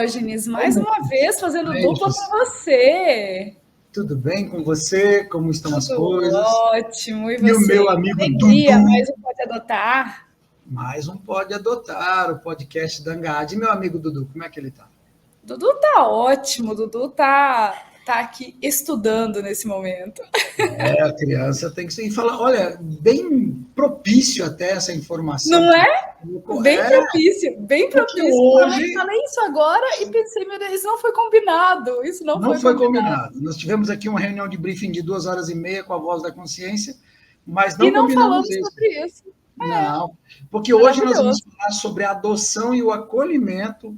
Diógenes, mais uma vez fazendo dupla com você. Tudo bem com você? Como estão as coisas? Ótimo, e você? E o meu amigo Alegria, Dudu. mais um Pode Adotar. Mais um Pode Adotar, o podcast da Angad. E meu amigo Dudu, como é que ele tá? Dudu tá ótimo, Dudu tá aqui estudando nesse momento. A criança tem que ser. E falar, olha, bem propício até essa informação. Não é? Bem propício, bem propício. Hoje... Falei isso agora e pensei, meu Deus, isso não foi combinado. Isso não foi combinado. Nós tivemos aqui uma reunião de briefing de 2h30 com a Voz da Consciência, mas não combinamos falamos sobre isso. Não, porque hoje nós vamos falar sobre a adoção e o acolhimento,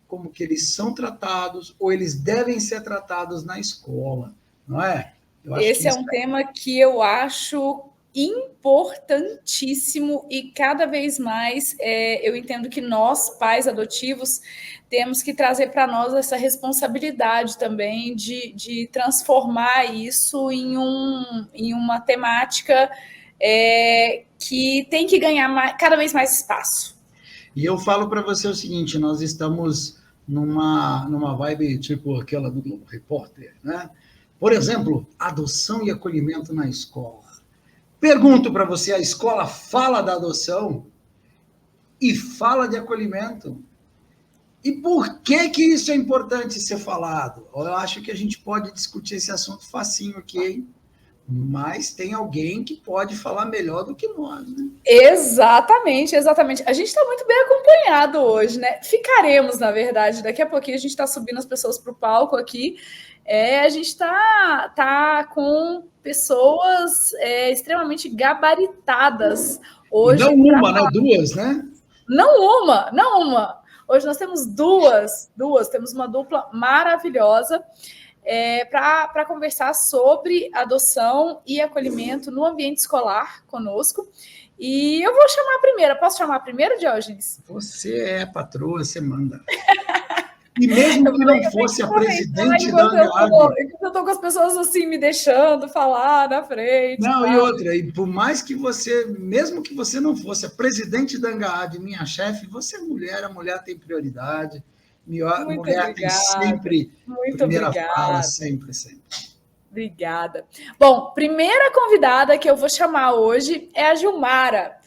como que eles são tratados, ou eles devem ser tratados na escola, não é? Esse é um tema que eu acho importantíssimo e cada vez mais eu entendo que nós, pais adotivos, temos que trazer para nós essa responsabilidade também de transformar isso em uma temática que tem que ganhar cada vez mais espaço. E eu falo para você o seguinte, nós estamos numa vibe tipo aquela do Globo Repórter, né? Por exemplo, adoção e acolhimento na escola. Pergunto para você, a escola fala da adoção e fala de acolhimento? E por que isso é importante ser falado? Eu acho que a gente pode discutir esse assunto facinho aqui, hein? Mas tem alguém que pode falar melhor do que nós, né? Exatamente. A gente está muito bem acompanhado hoje, né? Ficaremos, na verdade, daqui a pouquinho a gente está subindo as pessoas para o palco aqui. A gente está com pessoas extremamente gabaritadas hoje. Não uma, né? Duas, né? Não uma. Hoje nós temos duas, temos uma dupla maravilhosa para conversar sobre adoção e acolhimento no ambiente escolar conosco. E eu vou chamar a primeira. Posso chamar a primeira, Diógenes? Você é a patroa, você manda. E mesmo que não fosse a presidente da Angad... Eu estou com as pessoas assim, me deixando falar na frente. Não, tá? E outra, e por mais que você, mesmo que você não fosse a presidente da Angad, minha chefe, você é mulher, a mulher tem prioridade, a mulher tem sempre primeira fala, sempre. Obrigada. Bom, primeira convidada que eu vou chamar hoje é a Gilmara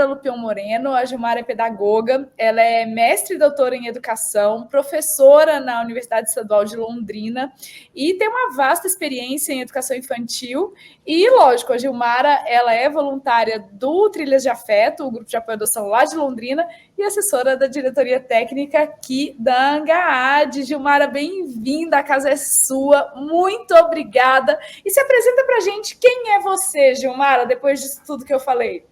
Lupion Moreno. A Gilmara é pedagoga, ela é mestre e doutora em educação, professora na Universidade Estadual de Londrina e tem uma vasta experiência em educação infantil. E, lógico, a Gilmara ela é voluntária do Trilhas de Afeto, o grupo de apoio à adoção lá de Londrina, e assessora da diretoria técnica aqui da Angad. Gilmara, bem-vinda, a casa é sua, muito obrigada. E se apresenta para a gente, quem é você, Gilmara, depois disso tudo que eu falei?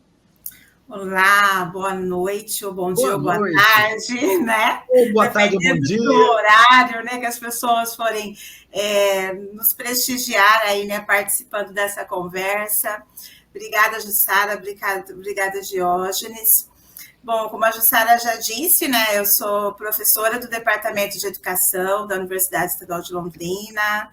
Olá, boa noite, ou bom dia, ou boa tarde, né? Ou boa tarde, ou bom dia. Do horário, né, que as pessoas forem nos prestigiar aí, né, participando dessa conversa. Obrigada, Jussara, obrigada, Diógenes. Bom, como a Jussara já disse, né, eu sou professora do Departamento de Educação da Universidade Estadual de Londrina.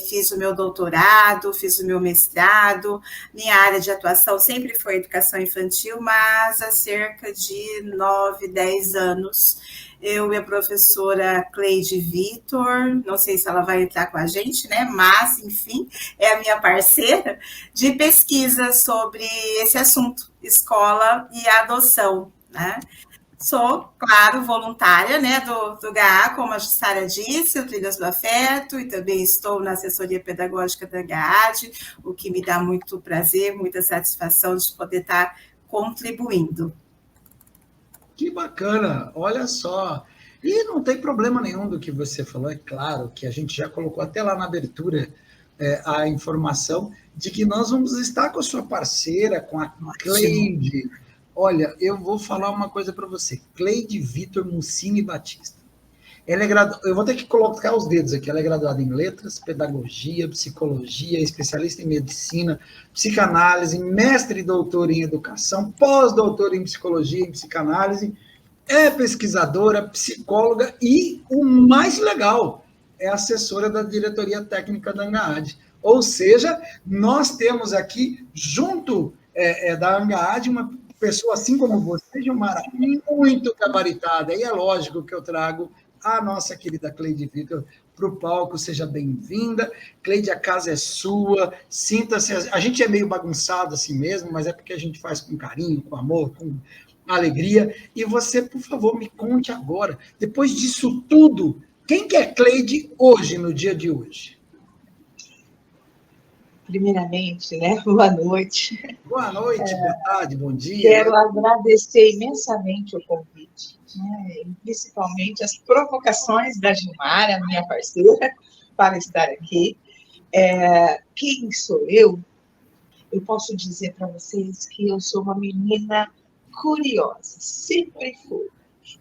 Fiz o meu doutorado, fiz o meu mestrado, minha área de atuação sempre foi educação infantil, mas há cerca de 9, 10 anos, eu e a professora Cleide Vitor, não sei se ela vai entrar com a gente, né? Mas, enfim, é a minha parceira de pesquisa sobre esse assunto, escola e adoção, né? Sou, claro, voluntária, né, do GAA, como a Jussara disse, o Trilhas do Afeto, e também estou na assessoria pedagógica da GAAD, o que me dá muito prazer, muita satisfação de poder estar contribuindo. Que bacana, olha só. E não tem problema nenhum do que você falou, é claro que a gente já colocou até lá na abertura a informação de que nós vamos estar com a sua parceira, com a Cleide. Olha, eu vou falar uma coisa para você. Cleide Vitor Mucini Batista. Ela é eu vou ter que colocar os dedos aqui. Ela é graduada em letras, pedagogia, psicologia, especialista em medicina, psicanálise, mestre e doutora em educação, pós-doutora em psicologia e psicanálise, é pesquisadora, psicóloga e, o mais legal, é assessora da diretoria técnica da Angad. Ou seja, nós temos aqui, junto da Angad, uma pessoa assim como você, Gilmara, muito gabaritada. E é lógico que eu trago a nossa querida Cleide Vitor para o palco. Seja bem-vinda. Cleide, a casa é sua. Sinta-se. A gente é meio bagunçado assim mesmo, mas é porque a gente faz com carinho, com amor, com alegria. E você, por favor, me conte agora, depois disso tudo, quem que é Cleide hoje, no dia de hoje? Primeiramente, né? Boa noite. Boa noite, boa tarde, bom dia. Quero agradecer imensamente o convite, né? E principalmente as provocações da Gilmara, minha parceira, para estar aqui. Quem sou eu? Eu posso dizer para vocês que eu sou uma menina curiosa, sempre fui.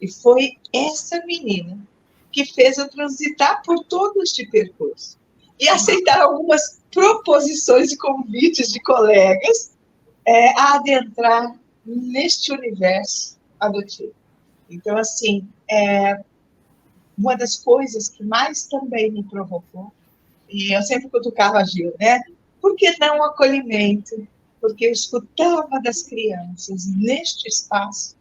E foi essa menina que fez eu transitar por todo este percurso e aceitar algumas proposições e convites de colegas a adentrar neste universo adotivo. Então, assim, uma das coisas que mais também me provocou, e eu sempre cutucava a Gil, né? Por que não o acolhimento? Porque eu escutava das crianças neste espaço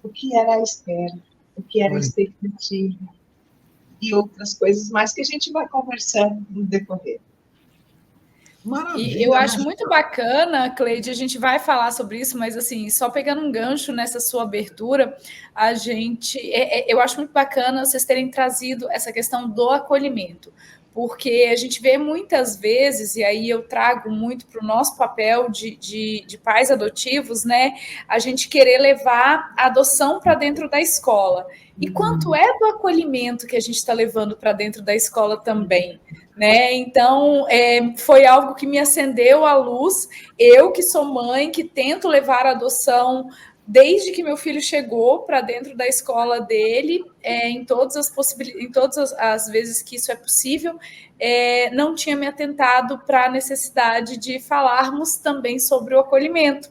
o que era a espera, o que era a expectativa e outras coisas mais que a gente vai conversando no decorrer. Maravilha. E eu acho muito bacana, Cleide, a gente vai falar sobre isso, mas assim, só pegando um gancho nessa sua abertura, eu acho muito bacana vocês terem trazido essa questão do acolhimento, porque a gente vê muitas vezes, e aí eu trago muito para o nosso papel de pais adotivos, né? A gente querer levar a adoção para dentro da escola. E quanto é do acolhimento que a gente está levando para dentro da escola também? Né? Então, foi algo que me acendeu a luz. Eu, que sou mãe, que tento levar a adoção desde que meu filho chegou para dentro da escola dele, em todas as vezes que isso é possível, não tinha me atentado para a necessidade de falarmos também sobre o acolhimento.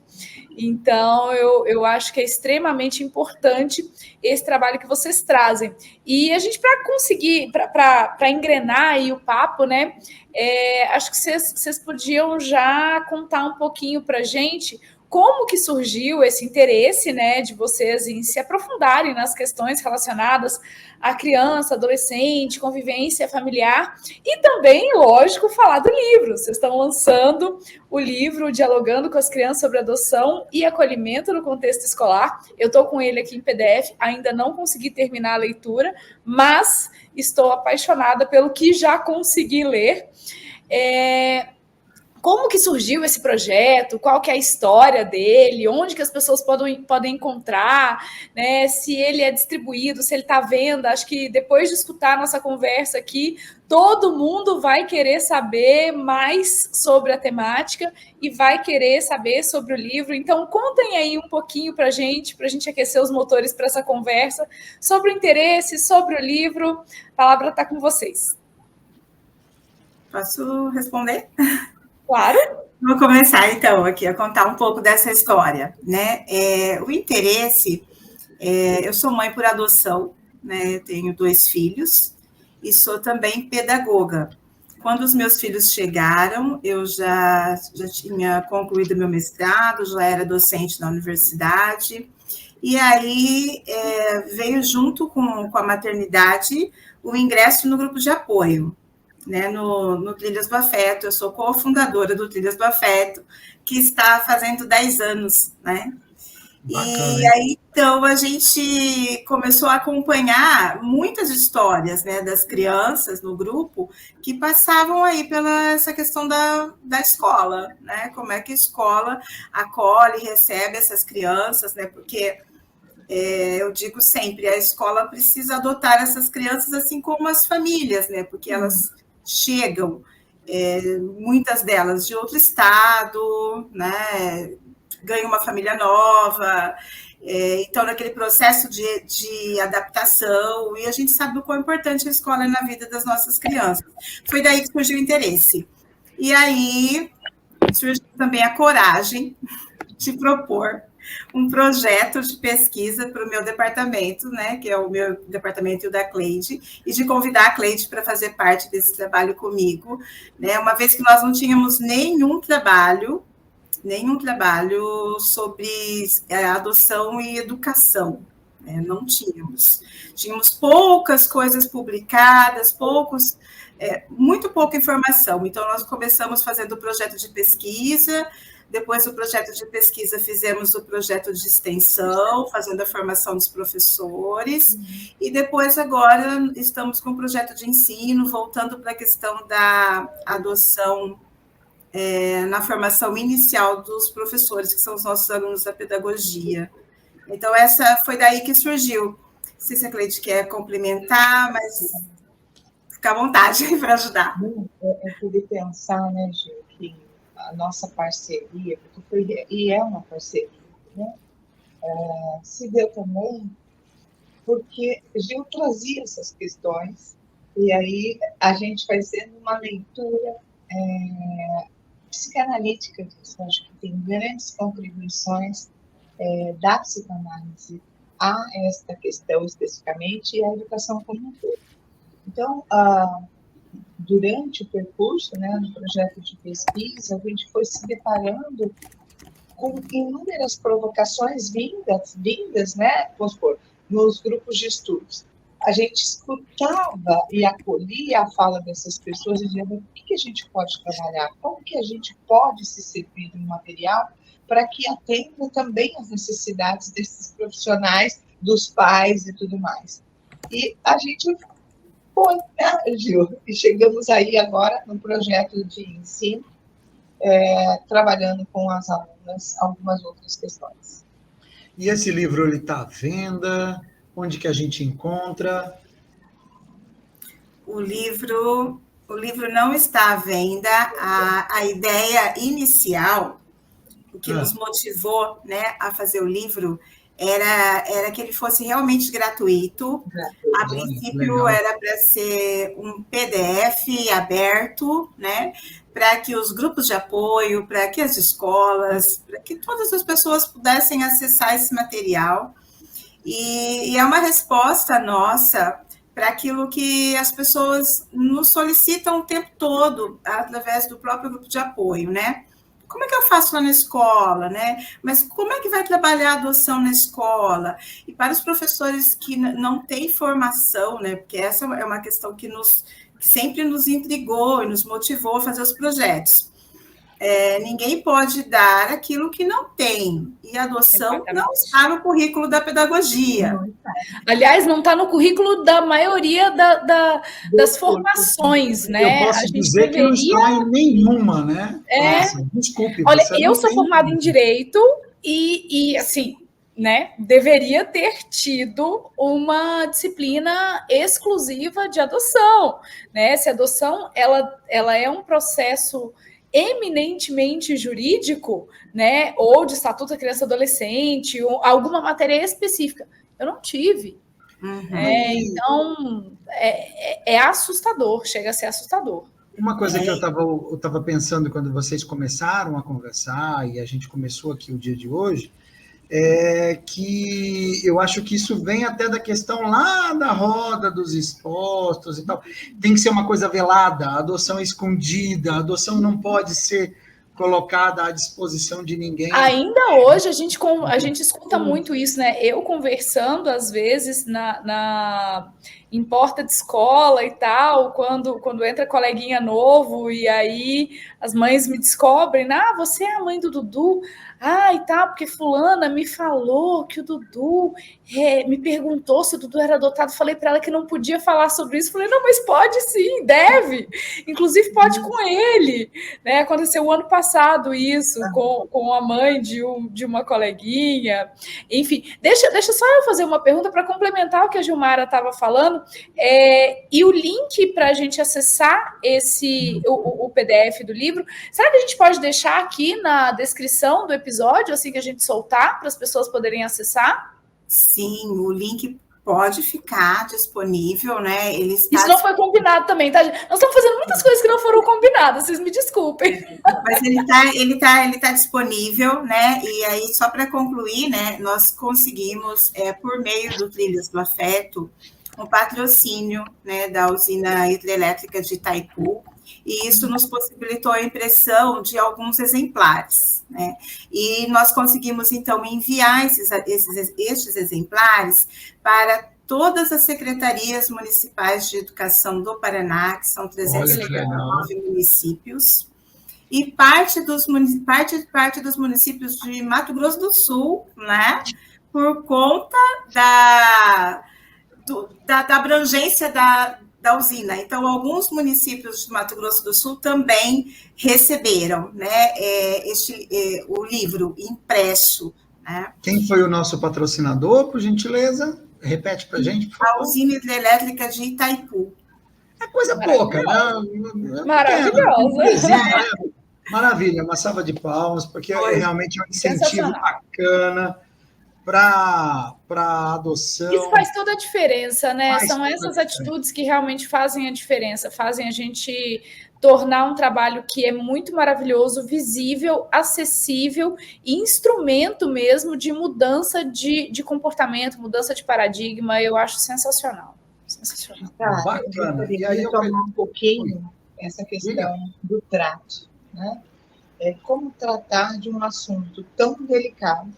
Então, eu acho que é extremamente importante esse trabalho que vocês trazem. E a gente, para conseguir, para engrenar aí o papo, né? Acho que vocês podiam já contar um pouquinho para a gente como que surgiu esse interesse, né, de vocês em se aprofundarem nas questões relacionadas à criança, adolescente, convivência familiar e também, lógico, falar do livro. Vocês estão lançando o livro Dialogando com as Crianças sobre Adoção e Acolhimento no Contexto Escolar. Eu estou com ele aqui em PDF, ainda não consegui terminar a leitura, mas estou apaixonada pelo que já consegui ler. Como que surgiu esse projeto? Qual que é a história dele? Onde que as pessoas podem encontrar? Né? Se ele é distribuído, se ele está à venda? Acho que depois de escutar a nossa conversa aqui, todo mundo vai querer saber mais sobre a temática e vai querer saber sobre o livro. Então, contem aí um pouquinho para a gente aquecer os motores para essa conversa, sobre o interesse, sobre o livro. A palavra está com vocês. Posso responder? Claro. Vou começar, então, aqui a contar um pouco dessa história, né? O interesse, eu sou mãe por adoção, né? Tenho 2 filhos e sou também pedagoga. Quando os meus filhos chegaram, eu já tinha concluído meu mestrado, já era docente na universidade, e aí veio junto com a maternidade o ingresso no grupo de apoio, né, no Trilhas do Afeto. Eu sou cofundadora do Trilhas do Afeto, que está fazendo 10 anos, né? Bacana. E aí, então, a gente começou a acompanhar muitas histórias, né, das crianças no grupo que passavam aí pela essa questão da escola, né? Como é que a escola acolhe, recebe essas crianças, né? Porque eu digo sempre, a escola precisa adotar essas crianças assim como as famílias, né? Porque elas chegam, muitas delas de outro estado, né? Ganham uma família nova, então naquele processo de adaptação, e a gente sabe o quão importante a escola é na vida das nossas crianças. Foi daí que surgiu o interesse. E aí surgiu também a coragem de propor um projeto de pesquisa para o meu departamento, né, que é o meu departamento e o da Cleide, e de convidar a Cleide para fazer parte desse trabalho comigo, né, uma vez que nós não tínhamos nenhum trabalho nenhum trabalho sobre adoção e educação, né? Não tínhamos. Tínhamos poucas coisas publicadas, muito pouca informação. Então, nós começamos fazendo o projeto de pesquisa, depois do projeto de pesquisa fizemos o projeto de extensão, fazendo a formação dos professores, e depois agora estamos com o projeto de ensino, voltando para a questão da adoção na formação inicial dos professores, que são os nossos alunos da pedagogia. Então, essa foi daí que surgiu. Não sei se a Cleide quer complementar, mas fica à vontade para ajudar. Eu pude pensar, né, Gil, que a nossa parceria, e é uma parceria, né, se deu também porque Gil trazia essas questões, e aí a gente fazendo uma leitura psicanalítica disso. Acho que tem grandes contribuições da psicanálise a esta questão especificamente e a educação como um todo. Então, durante o percurso, né, no projeto de pesquisa, a gente foi se deparando com inúmeras provocações vindas, né, vamos supor, nos grupos de estudos. A gente escutava e acolhia a fala dessas pessoas e dizia: o que a gente pode trabalhar? Como que a gente pode se servir de um material para que atenda também as necessidades desses profissionais, dos pais e tudo mais? E a gente foi, né, Gil? E chegamos aí agora no projeto de ensino, trabalhando com as alunas algumas outras questões. E esse livro, ele está à venda? Onde que a gente encontra? O livro não está à venda. A ideia inicial, o que nos motivou, né, a fazer o livro, era que ele fosse realmente gratuito. A princípio, era para ser um PDF aberto, né, para que os grupos de apoio, para que as escolas, para que todas as pessoas pudessem acessar esse material. E é uma resposta nossa para aquilo que as pessoas nos solicitam o tempo todo, através do próprio grupo de apoio, né? Como é que eu faço lá na escola, né? Mas como é que vai trabalhar a adoção na escola? E para os professores que não têm formação, né? Porque essa é uma questão que sempre nos intrigou e nos motivou a fazer os projetos. Ninguém pode dar aquilo que não tem. E a adoção não está no currículo da pedagogia. Aliás, não está no currículo da maioria das formações, né? Eu posso dizer que não está em nenhuma, né? Nossa, desculpe. Olha, eu sou formada em Direito e assim, né, deveria ter tido uma disciplina exclusiva de adoção, né? Se a adoção ela é um processo eminentemente jurídico, né, ou de estatuto da criança e adolescente, ou alguma matéria específica. Eu não tive. Então, é assustador, chega a ser assustador. Uma coisa que eu estava pensando quando vocês começaram a conversar, e a gente começou aqui o dia de hoje, que eu acho que isso vem até da questão lá da roda dos expostos e tal. Tem que ser uma coisa velada, a adoção é escondida, a adoção não pode ser colocada à disposição de ninguém. Ainda hoje a gente escuta muito isso, né? Eu conversando, às vezes, em porta de escola e tal, quando entra coleguinha novo, e aí as mães me descobrem: você é a mãe do Dudu? E tal, porque fulana me falou que o Dudu me perguntou se o Dudu era adotado. Falei para ela que não podia falar sobre isso. Falei: não, mas pode sim, deve. Inclusive pode com ele. Né? Aconteceu o ano passado isso, com a mãe de uma coleguinha. Enfim, deixa só eu fazer uma pergunta para complementar o que a Gilmara estava falando. E o link para a gente acessar o PDF do livro, será que a gente pode deixar aqui na descrição do episódio, assim que a gente soltar, para as pessoas poderem acessar? Sim, o link pode ficar disponível, né? Isso não foi combinado também, tá? Nós estamos fazendo muitas coisas que não foram combinadas, vocês me desculpem. Mas ele tá disponível, né? E aí, só para concluir, né? Nós conseguimos, por meio do Trilhas do Afeto, um patrocínio, né, da usina hidrelétrica de Itaipu, e isso nos possibilitou a impressão de alguns exemplares, né? E nós conseguimos, então, enviar estes exemplares para todas as secretarias municipais de educação do Paraná, que são 359 municípios, e parte dos municípios de Mato Grosso do Sul, né? Por conta da abrangência da usina. Então, alguns municípios de Mato Grosso do Sul também receberam, né, o livro impresso. Né? Quem foi o nosso patrocinador, por gentileza? Repete para a gente, por favor. A usina hidrelétrica de Itaipu. É coisa pouca, né? Maravilhosa. Maravilha, uma salva de palmas, porque realmente é um incentivo bacana para a adoção. Isso faz toda a diferença, né? São essas atitudes que realmente fazem a diferença, fazem a gente tornar um trabalho que é muito maravilhoso, visível, acessível e instrumento mesmo de mudança de comportamento, mudança de paradigma. Eu acho sensacional. Sensacional. Bacana. Eu queria tomar um pouquinho essa questão do trato, né? Como tratar de um assunto tão delicado,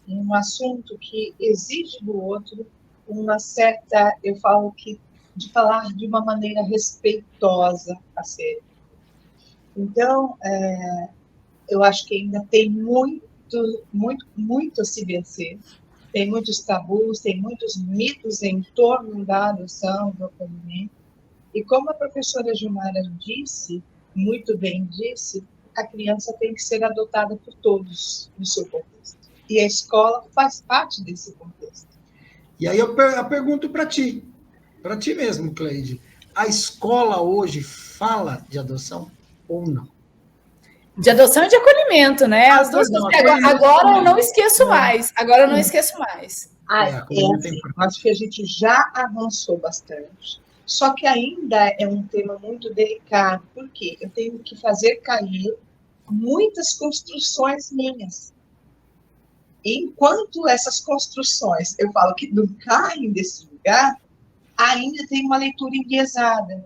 um assunto que exige do outro uma certa, eu falo que de falar de uma maneira respeitosa a ser. Então, eu acho que ainda tem muito a se vencer, tem muitos tabus, tem muitos mitos em torno da adoção, do acolhimento, e como a professora Gilmara disse, muito bem disse, a criança tem que ser adotada por todos no seu contexto. E a escola faz parte desse contexto. E aí eu pergunto para ti mesmo, Cleide, a escola hoje fala de adoção ou não? De adoção e de acolhimento, né? As duas coisas. Agora eu não esqueço mais. Acho que a gente já avançou bastante. Só que ainda é um tema muito delicado, porque eu tenho que fazer cair muitas construções minhas. Enquanto essas construções, eu falo que não caem desse lugar, ainda tem uma leitura enviesada.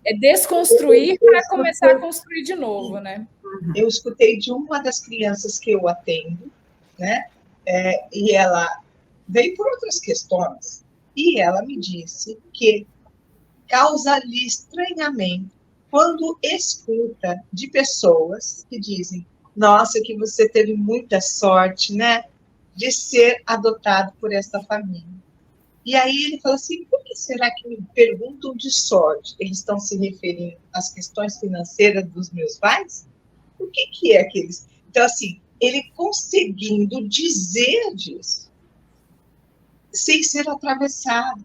É desconstruir para começar a construir de novo, né? Eu escutei de uma das crianças que eu atendo, né? E ela veio por outras questões, e ela me disse que causa-lhe estranhamento quando escuta de pessoas que dizem: nossa, que você teve muita sorte, né, de ser adotado por essa família. E aí ele falou assim: por que será que me perguntam de sorte? Eles estão se referindo às questões financeiras dos meus pais? O que é aqueles? Então, assim, ele conseguindo dizer disso, sem ser atravessado.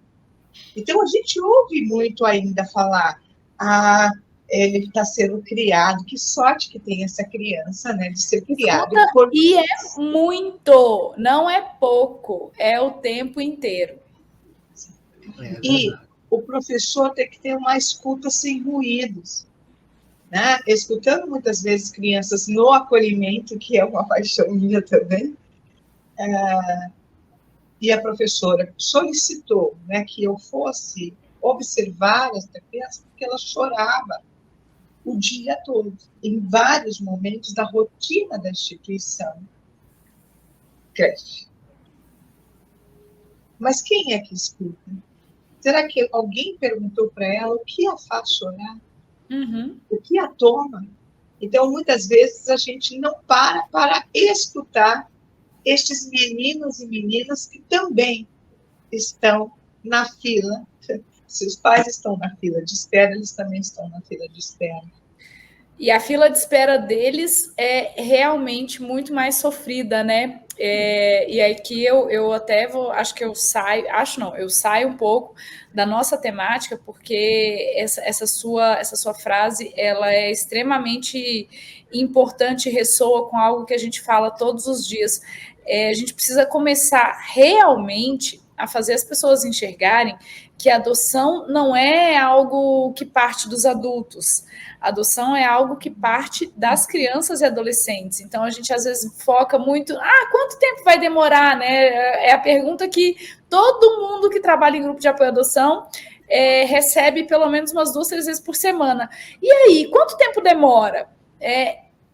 Então, a gente ouve muito ainda falar: ele está sendo criado, que sorte que tem essa criança, né, de ser criado. E é muito, não é pouco, é o tempo inteiro. E o professor tem que ter uma escuta sem ruídos, né? Escutando muitas vezes crianças no acolhimento, que é uma paixão minha também, e a professora solicitou, né, que eu fosse observar essa criança, porque ela chorava o dia todo, em vários momentos da rotina da instituição. Creche. Mas quem é que escuta? Será que alguém perguntou para ela o que a faz chorar? O que a toma? Então, muitas vezes, a gente não para escutar estes meninos e meninas que também estão na fila. Se os pais estão na fila de espera, eles também estão na fila de espera. E a fila de espera deles é realmente muito mais sofrida, né? E aí que eu até vou, eu saio um pouco da nossa temática, porque essa sua frase, ela é extremamente importante e ressoa com algo que a gente fala todos os dias. A gente precisa começar realmente a fazer as pessoas enxergarem que a adoção não é algo que parte dos adultos. A adoção é algo que parte das crianças e adolescentes. Então, a gente às vezes foca muito, quanto tempo vai demorar, né? É a pergunta que todo mundo que trabalha em grupo de apoio à adoção recebe pelo menos umas 2, 3 vezes por semana. E aí, quanto tempo demora?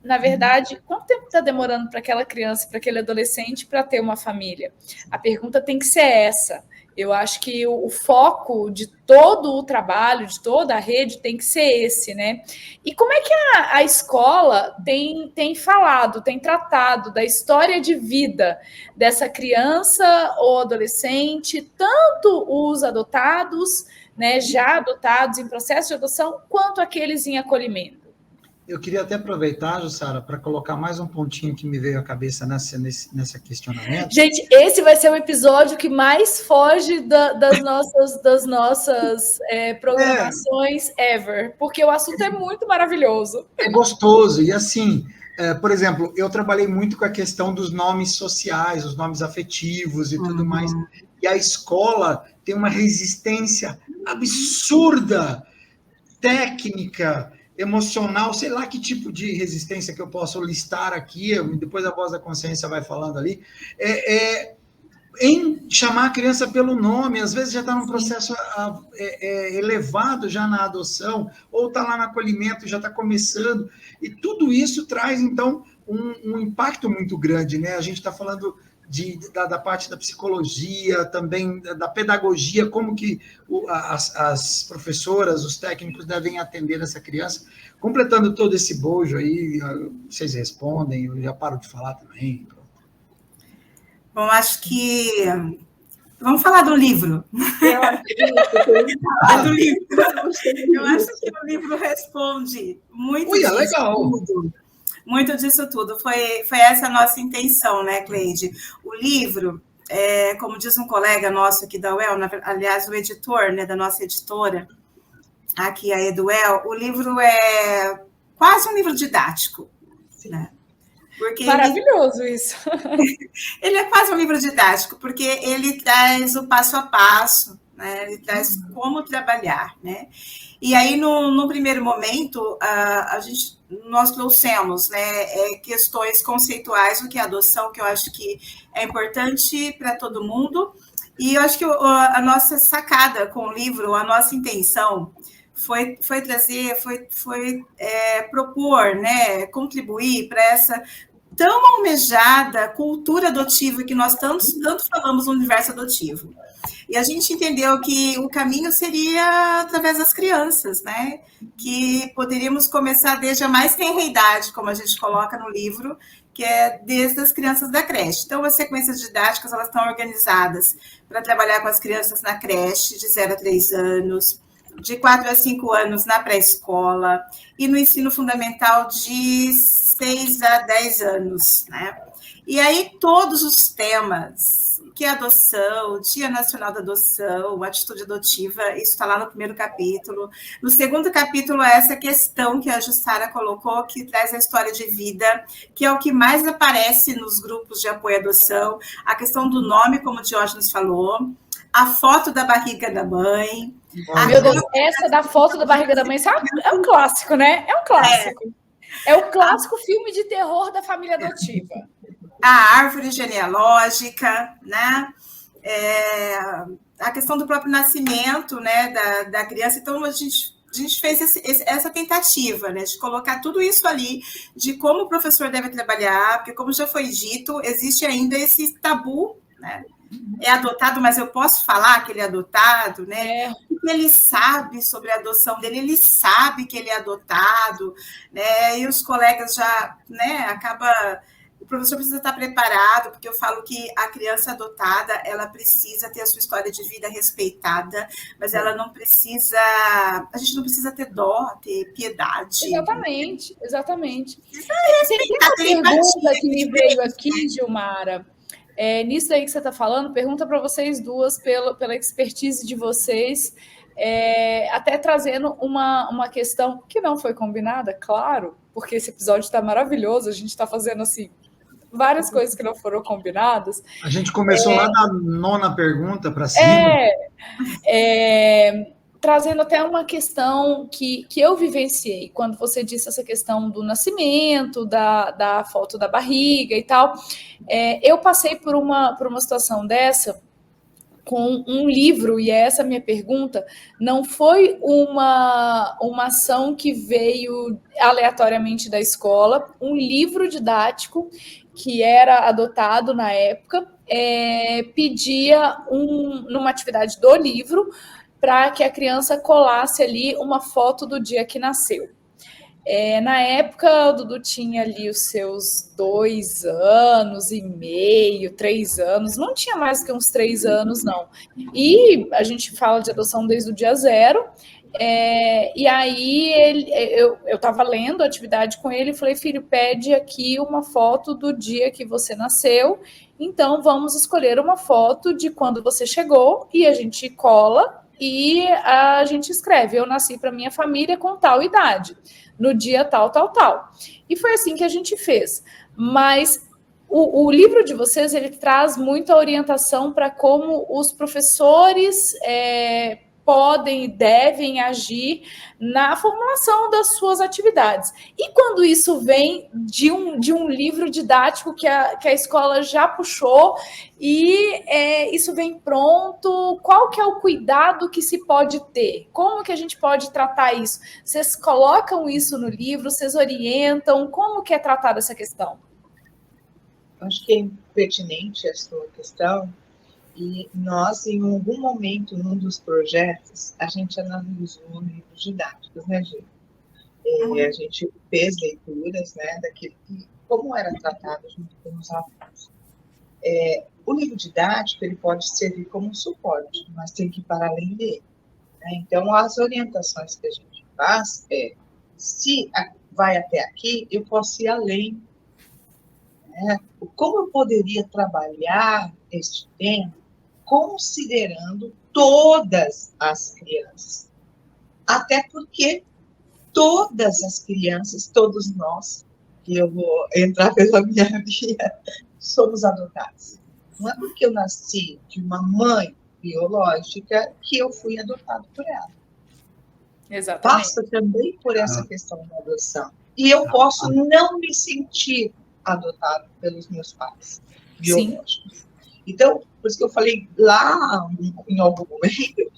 Na verdade, quanto tempo está demorando para aquela criança, para aquele adolescente, para ter uma família? A pergunta tem que ser essa. Eu acho que o foco de todo o trabalho, de toda a rede, tem que ser esse, né? E como é que a escola tem falado, tem tratado da história de vida dessa criança ou adolescente, tanto os adotados, né, já adotados em processo de adoção, quanto aqueles em acolhimento? Eu queria até aproveitar, Jussara, para colocar mais um pontinho que me veio à cabeça nessa questionamento. Gente, esse vai ser o episódio que mais foge das nossas programações ever, porque o assunto é muito maravilhoso. É gostoso, e assim, por exemplo, eu trabalhei muito com a questão dos nomes sociais, os nomes afetivos e tudo mais, e a escola tem uma resistência absurda, técnica, emocional, sei lá que tipo de resistência que eu posso listar aqui, depois a voz da consciência vai falando ali, em chamar a criança pelo nome, às vezes já está num processo elevado já na adoção, ou está lá no acolhimento, já está começando, e tudo isso traz, então, um impacto muito grande, né? A gente está falando da parte da psicologia, também da pedagogia, como que as professoras, os técnicos devem atender essa criança. Completando todo esse bojo aí, vocês respondem, eu já paro de falar também. Bom, acho que... Vamos falar do livro. Eu acho que o livro responde muito muito disso tudo. Foi essa a nossa intenção, né, Cleide? O livro, como diz um colega nosso aqui da UEL, aliás, o editor, né, da nossa editora, aqui a Eduel, o livro é quase um livro didático, né? Porque maravilhoso isso. Ele é quase um livro didático, porque ele traz o passo a passo, né? Ele traz como trabalhar, né? E aí, no primeiro momento, nós trouxemos, né, questões conceituais do que é adoção, que eu acho que é importante para todo mundo. E eu acho que a nossa sacada com o livro, a nossa intenção foi trazer, propor, né, contribuir para essa tão almejada cultura adotiva que nós tanto falamos no universo adotivo. E a gente entendeu que o caminho seria através das crianças, né? Que poderíamos começar desde a mais tenra idade, como a gente coloca no livro, que é desde as crianças da creche. Então, as sequências didáticas, elas estão organizadas para trabalhar com as crianças na creche, de 0 a 3 anos, de 4 a 5 anos na pré-escola, e no ensino fundamental de 6 a 10 anos, né? E aí, todos os temas, que é adoção, Dia Nacional da Adoção, atitude adotiva, isso está lá no primeiro capítulo. No segundo capítulo, é essa questão que a Jussara colocou, que traz a história de vida, que é o que mais aparece nos grupos de apoio à adoção, a questão do nome, como o Diógenes falou, a foto da barriga da mãe. Meu Deus, essa da foto da barriga da mãe, sabe? É um clássico, né? É um clássico. É o clássico filme de terror da família adotiva. A árvore genealógica, né? A questão do próprio nascimento, né, da criança. Então, a gente fez essa tentativa, né, de colocar tudo isso ali, de como o professor deve trabalhar, porque, como já foi dito, existe ainda esse tabu, né? É adotado, mas eu posso falar que ele é adotado, né? Ele sabe sobre a adoção dele, ele sabe que ele é adotado, né? E os colegas já, né, o professor precisa estar preparado, porque eu falo que a criança adotada, ela precisa ter a sua história de vida respeitada, mas ela não precisa, a gente não precisa ter dó, ter piedade. Exatamente. Tem uma pergunta que me veio aqui, Gilmara, nisso aí que você está falando, pergunta para vocês duas, pela expertise de vocês, até trazendo uma questão que não foi combinada, claro, porque esse episódio está maravilhoso, a gente está fazendo assim, várias coisas que não foram combinadas. A gente começou lá da 9ª pergunta para cima. Trazendo até uma questão que eu vivenciei, quando você disse essa questão do nascimento, da foto da barriga e tal. Eu passei por uma situação dessa com um livro, e essa é a minha pergunta. Não foi uma ação que veio aleatoriamente da escola, um livro didático que era adotado na época, pedia numa atividade do livro para que a criança colasse ali uma foto do dia que nasceu. Na época, o Dudu tinha ali os seus 2 anos e meio, 3 anos, não tinha mais que uns 3 anos, não. E a gente fala de adoção desde o dia 0, e aí eu estava lendo a atividade com ele e falei, filho, pede aqui uma foto do dia que você nasceu, então vamos escolher uma foto de quando você chegou e a gente cola e a gente escreve, eu nasci para minha família com tal idade, no dia tal, tal, tal. E foi assim que a gente fez. Mas o livro de vocês, ele traz muita orientação para como os professores podem e devem agir na formulação das suas atividades. E quando isso vem de um livro didático que a escola já puxou e isso vem pronto, qual que é o cuidado que se pode ter? Como que a gente pode tratar isso? Vocês colocam isso no livro? Vocês orientam? Como que é tratada essa questão? Acho que é pertinente a sua questão. E nós, em algum momento, num dos projetos, a gente analisou livros didáticos, né, Gil? A gente fez leituras, né, daquilo que, como era tratado junto com os alunos. O livro didático, ele pode servir como um suporte, mas tem que ir para além dele. Né? Então, as orientações que a gente faz se vai até aqui, eu posso ir além. Né? Como eu poderia trabalhar este tema considerando todas as crianças. Até porque todas as crianças, todos nós, que eu vou entrar pela minha via, somos adotados. Não é porque eu nasci de uma mãe biológica que eu fui adotado por ela. Exatamente. Passa também por essa questão da adoção. E eu posso não me sentir adotado pelos meus pais biológicos. Sim. Então, por isso que eu falei lá em algum momento,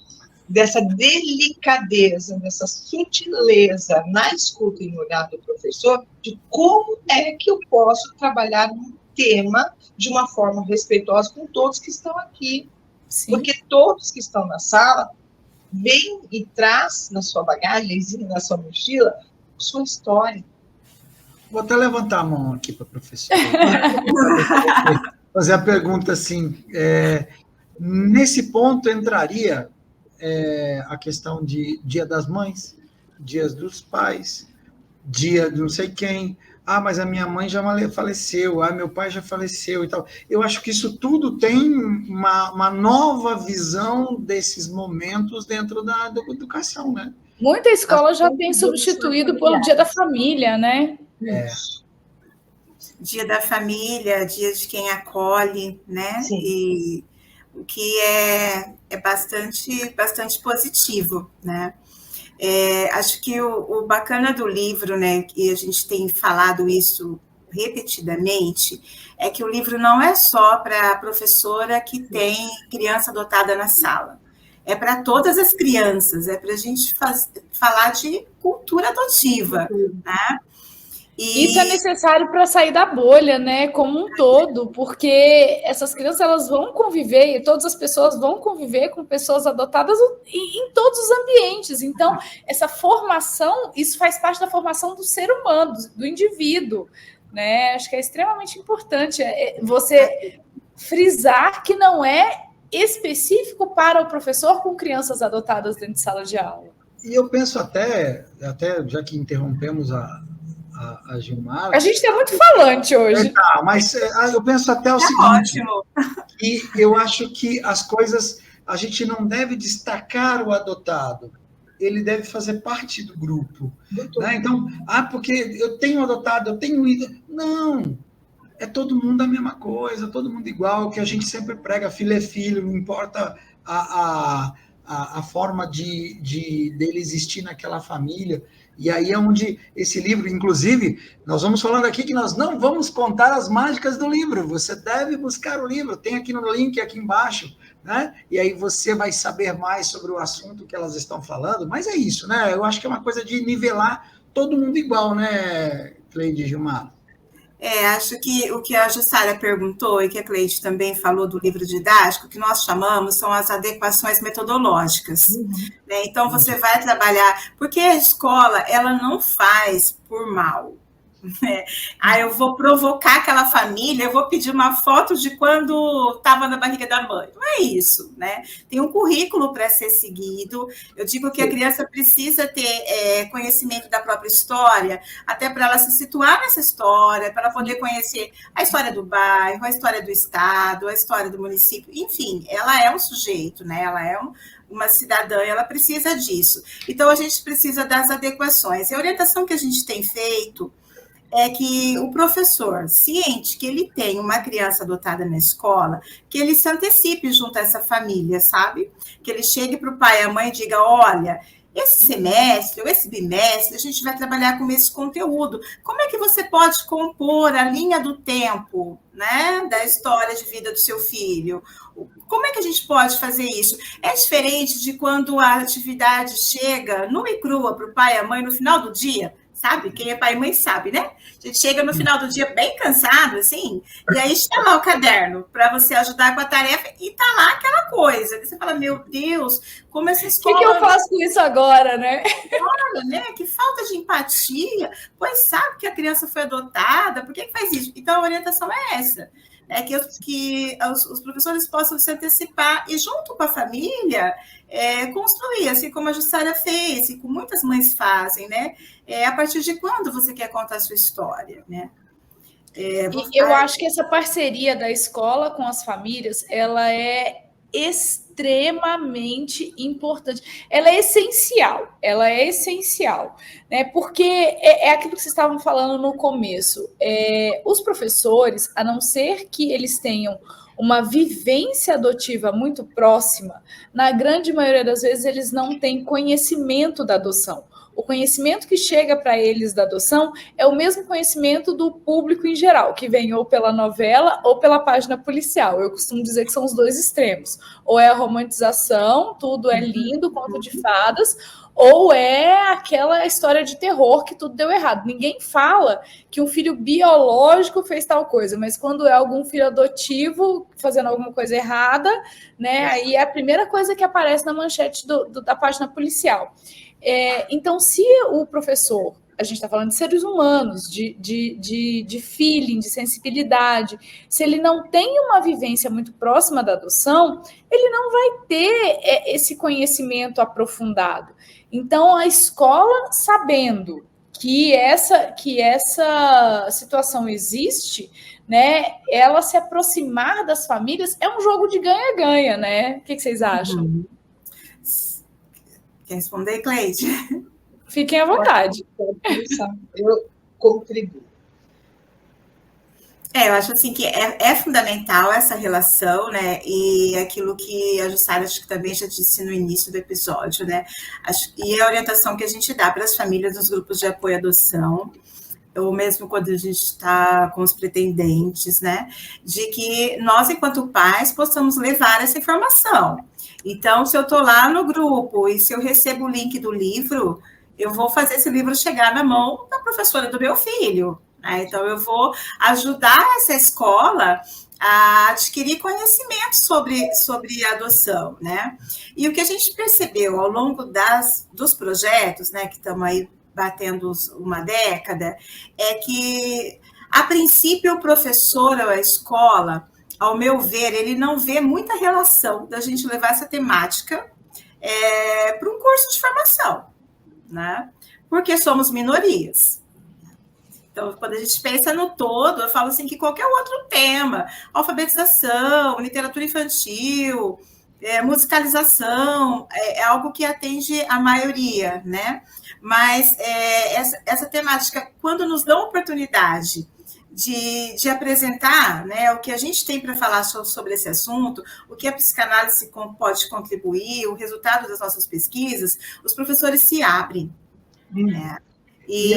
dessa delicadeza, dessa sutileza na escuta e no olhar do professor, de como é que eu posso trabalhar um tema de uma forma respeitosa com todos que estão aqui. Sim. Porque todos que estão na sala vêm e traz na sua bagagem, na sua mochila, sua história. Vou até levantar a mão aqui para a professora. Fazer a pergunta assim, nesse ponto entraria a questão de Dia das Mães, Dias dos Pais, dia de não sei quem, mas a minha mãe já faleceu, meu pai já faleceu e tal. Eu acho que isso tudo tem uma nova visão desses momentos dentro da educação, né? Muita escola já tem substituído pelo Dia da Família, né? Dia da família, dia de quem acolhe, né? Sim. E o que é bastante positivo, né? Acho que o bacana do livro, né, e a gente tem falado isso repetidamente, é que o livro não é só para a professora que tem criança adotada na sala. É para todas as crianças, é para a gente falar de cultura adotiva, né? Isso é necessário para sair da bolha, né, como um todo, porque essas crianças elas vão conviver, e todas as pessoas vão conviver com pessoas adotadas em todos os ambientes. Então, essa formação, isso faz parte da formação do ser humano, do indivíduo, né? Acho que é extremamente importante você frisar que não é específico para o professor com crianças adotadas dentro de sala de aula. E eu penso até já que interrompemos a Gilmara... A gente está muito falante hoje. Mas eu penso até o seguinte... Ótimo. E eu acho que as coisas... A gente não deve destacar o adotado. Ele deve fazer parte do grupo. Né? Então, porque eu tenho adotado, eu tenho ido... Não. é todo mundo a mesma coisa, todo mundo igual, que a gente sempre prega, filho é filho, não importa a forma dele existir naquela família. E aí é onde esse livro, inclusive, nós vamos falando aqui que nós não vamos contar as mágicas do livro, você deve buscar o livro, tem aqui no link, aqui embaixo, né? E aí você vai saber mais sobre o assunto que elas estão falando, mas é isso, né? Eu acho que é uma coisa de nivelar todo mundo igual, né, Cleide e Gilmar? Acho que o que a Jussara perguntou e que a Cleide também falou do livro didático, que nós chamamos, são as adequações metodológicas. Né? Então, você vai trabalhar, porque a escola, ela não faz por mal. Né? Eu vou provocar aquela família, eu vou pedir uma foto de quando estava na barriga da mãe. Não é isso, né? Tem um currículo para ser seguido. Eu digo que a criança precisa ter conhecimento da própria história, até para ela se situar nessa história, para ela poder conhecer a história do bairro, a história do estado, a história do município. Enfim, ela é um sujeito, né? Ela é uma cidadã, ela precisa disso. Então, a gente precisa das adequações. E a orientação que a gente tem feito é que o professor, ciente que ele tem uma criança adotada na escola, que ele se antecipe junto a essa família, sabe? Que ele chegue para o pai e a mãe e diga, olha, esse semestre ou esse bimestre a gente vai trabalhar com esse conteúdo. Como é que você pode compor a linha do tempo, né, da história de vida do seu filho? Como é que a gente pode fazer isso? É diferente de quando a atividade chega nua e crua para o pai e a mãe no final do dia, sabe? Quem é pai e mãe sabe, né? A gente chega no final do dia bem cansado, assim, e aí está lá o caderno para você ajudar com a tarefa e tá lá aquela coisa que você fala, meu Deus, como essa escola... O que eu faço com isso agora, né? Olha, né? Que falta de empatia. Pois sabe que a criança foi adotada, por que faz isso? Então, a orientação é essa. Que os professores possam se antecipar e, junto com a família, construir, assim como a Jussara fez, e como muitas mães fazem, né? A partir de quando você quer contar a sua história, né? Eu acho que essa parceria da escola com as famílias, ela é extremamente importante. Ela é essencial, né? Porque é aquilo que vocês estavam falando no começo. Os professores, a não ser que eles tenham uma vivência adotiva muito próxima, na grande maioria das vezes eles não têm conhecimento da adoção. O conhecimento que chega para eles da adoção é o mesmo conhecimento do público em geral, que vem ou pela novela ou pela página policial. Eu costumo dizer que são os dois extremos. Ou é a romantização, tudo é lindo, conto de fadas, ou é aquela história de terror que tudo deu errado. Ninguém fala que um filho biológico fez tal coisa, mas quando é algum filho adotivo fazendo alguma coisa errada, né, aí é a primeira coisa que aparece na manchete da página policial. Então, se o professor, a gente está falando de seres humanos, de feeling, de sensibilidade, se ele não tem uma vivência muito próxima da adoção, ele não vai ter esse conhecimento aprofundado. Então, a escola, sabendo que essa situação existe, né, ela se aproximar das famílias é um jogo de ganha-ganha, né? O que vocês acham? Quer responder, Cleide? Fiquem à vontade. Eu contribuo. Eu acho assim que é fundamental essa relação, né? E aquilo que a Jussara acho que também já disse no início do episódio, né? E a orientação que a gente dá para as famílias dos grupos de apoio à adoção, ou mesmo quando a gente está com os pretendentes, né? De que nós, enquanto pais, possamos levar essa informação. Então, se eu estou lá no grupo e se eu recebo o link do livro, eu vou fazer esse livro chegar na mão da professora do meu filho. Né? Então, eu vou ajudar essa escola a adquirir conhecimento sobre a adoção. Né? E o que a gente percebeu ao longo dos projetos, né, que estamos aí batendo uma década, é que, a princípio, o professor ou a escola, ao meu ver, ele não vê muita relação da gente levar essa temática para um curso de formação, né? Porque somos minorias. Então, quando a gente pensa no todo, eu falo assim que qualquer outro tema, alfabetização, literatura infantil, musicalização, é algo que atende a maioria, né? Mas essa temática, quando nos dão oportunidade de apresentar, né, o que a gente tem para falar sobre esse assunto, o que a psicanálise pode contribuir, o resultado das nossas pesquisas, os professores se abrem. Né? E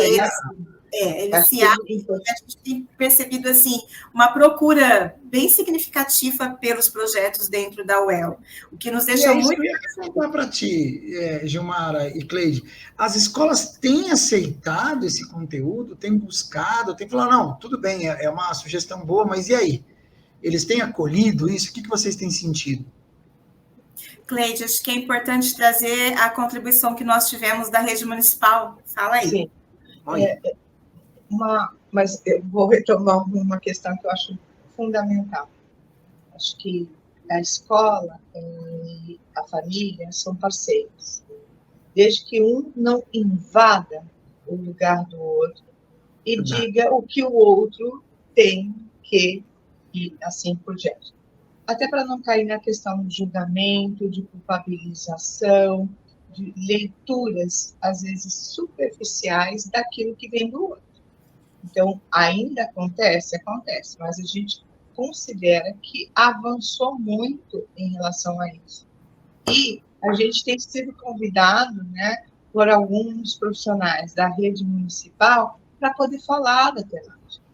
eles se abrem. A gente tem percebido assim, uma procura bem significativa pelos projetos dentro da UEL, o que nos deixa muito... Eu ia perguntar para ti, Gilmara e Cleide, as escolas têm aceitado esse conteúdo, têm buscado, têm falado, não, tudo bem, é uma sugestão boa, mas e aí? Eles têm acolhido isso? O que vocês têm sentido? Cleide, acho que é importante trazer a contribuição que nós tivemos da rede municipal. Fala aí. Sim. Mas eu vou retomar uma questão que eu acho fundamental. Acho que a escola e a família são parceiros. Desde que um não invada o lugar do outro e diga o que o outro tem que ir assim por diante. Até para não cair na questão de julgamento, de culpabilização, de leituras, às vezes, superficiais daquilo que vem do outro. Então, ainda acontece, mas a gente considera que avançou muito em relação a isso. E a gente tem sido convidado, né, por alguns profissionais da rede municipal para poder falar da temática.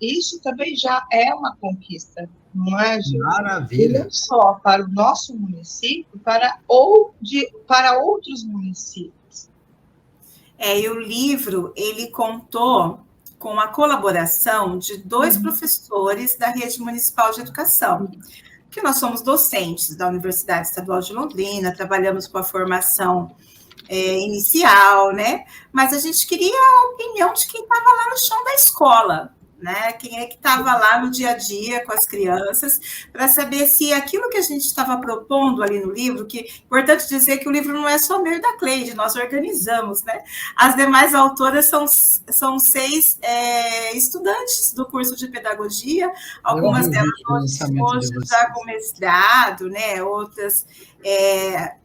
Isso também já é uma conquista, não é, Gil? Maravilha. E não só para o nosso município, para outros municípios. E o livro, ele contou com a colaboração de 2 professores da Rede Municipal de Educação, que nós somos docentes da Universidade Estadual de Londrina, trabalhamos com a formação inicial, né? Mas a gente queria a opinião de quem estava lá no chão da escola, né? Quem é que estava lá no dia a dia com as crianças, para saber se aquilo que a gente estava propondo ali no livro, que é importante dizer que o livro não é só meu e da Cleide, nós organizamos, né? As demais autoras são 6 estudantes do curso de pedagogia, algumas delas hoje já com mestrado, né? Outras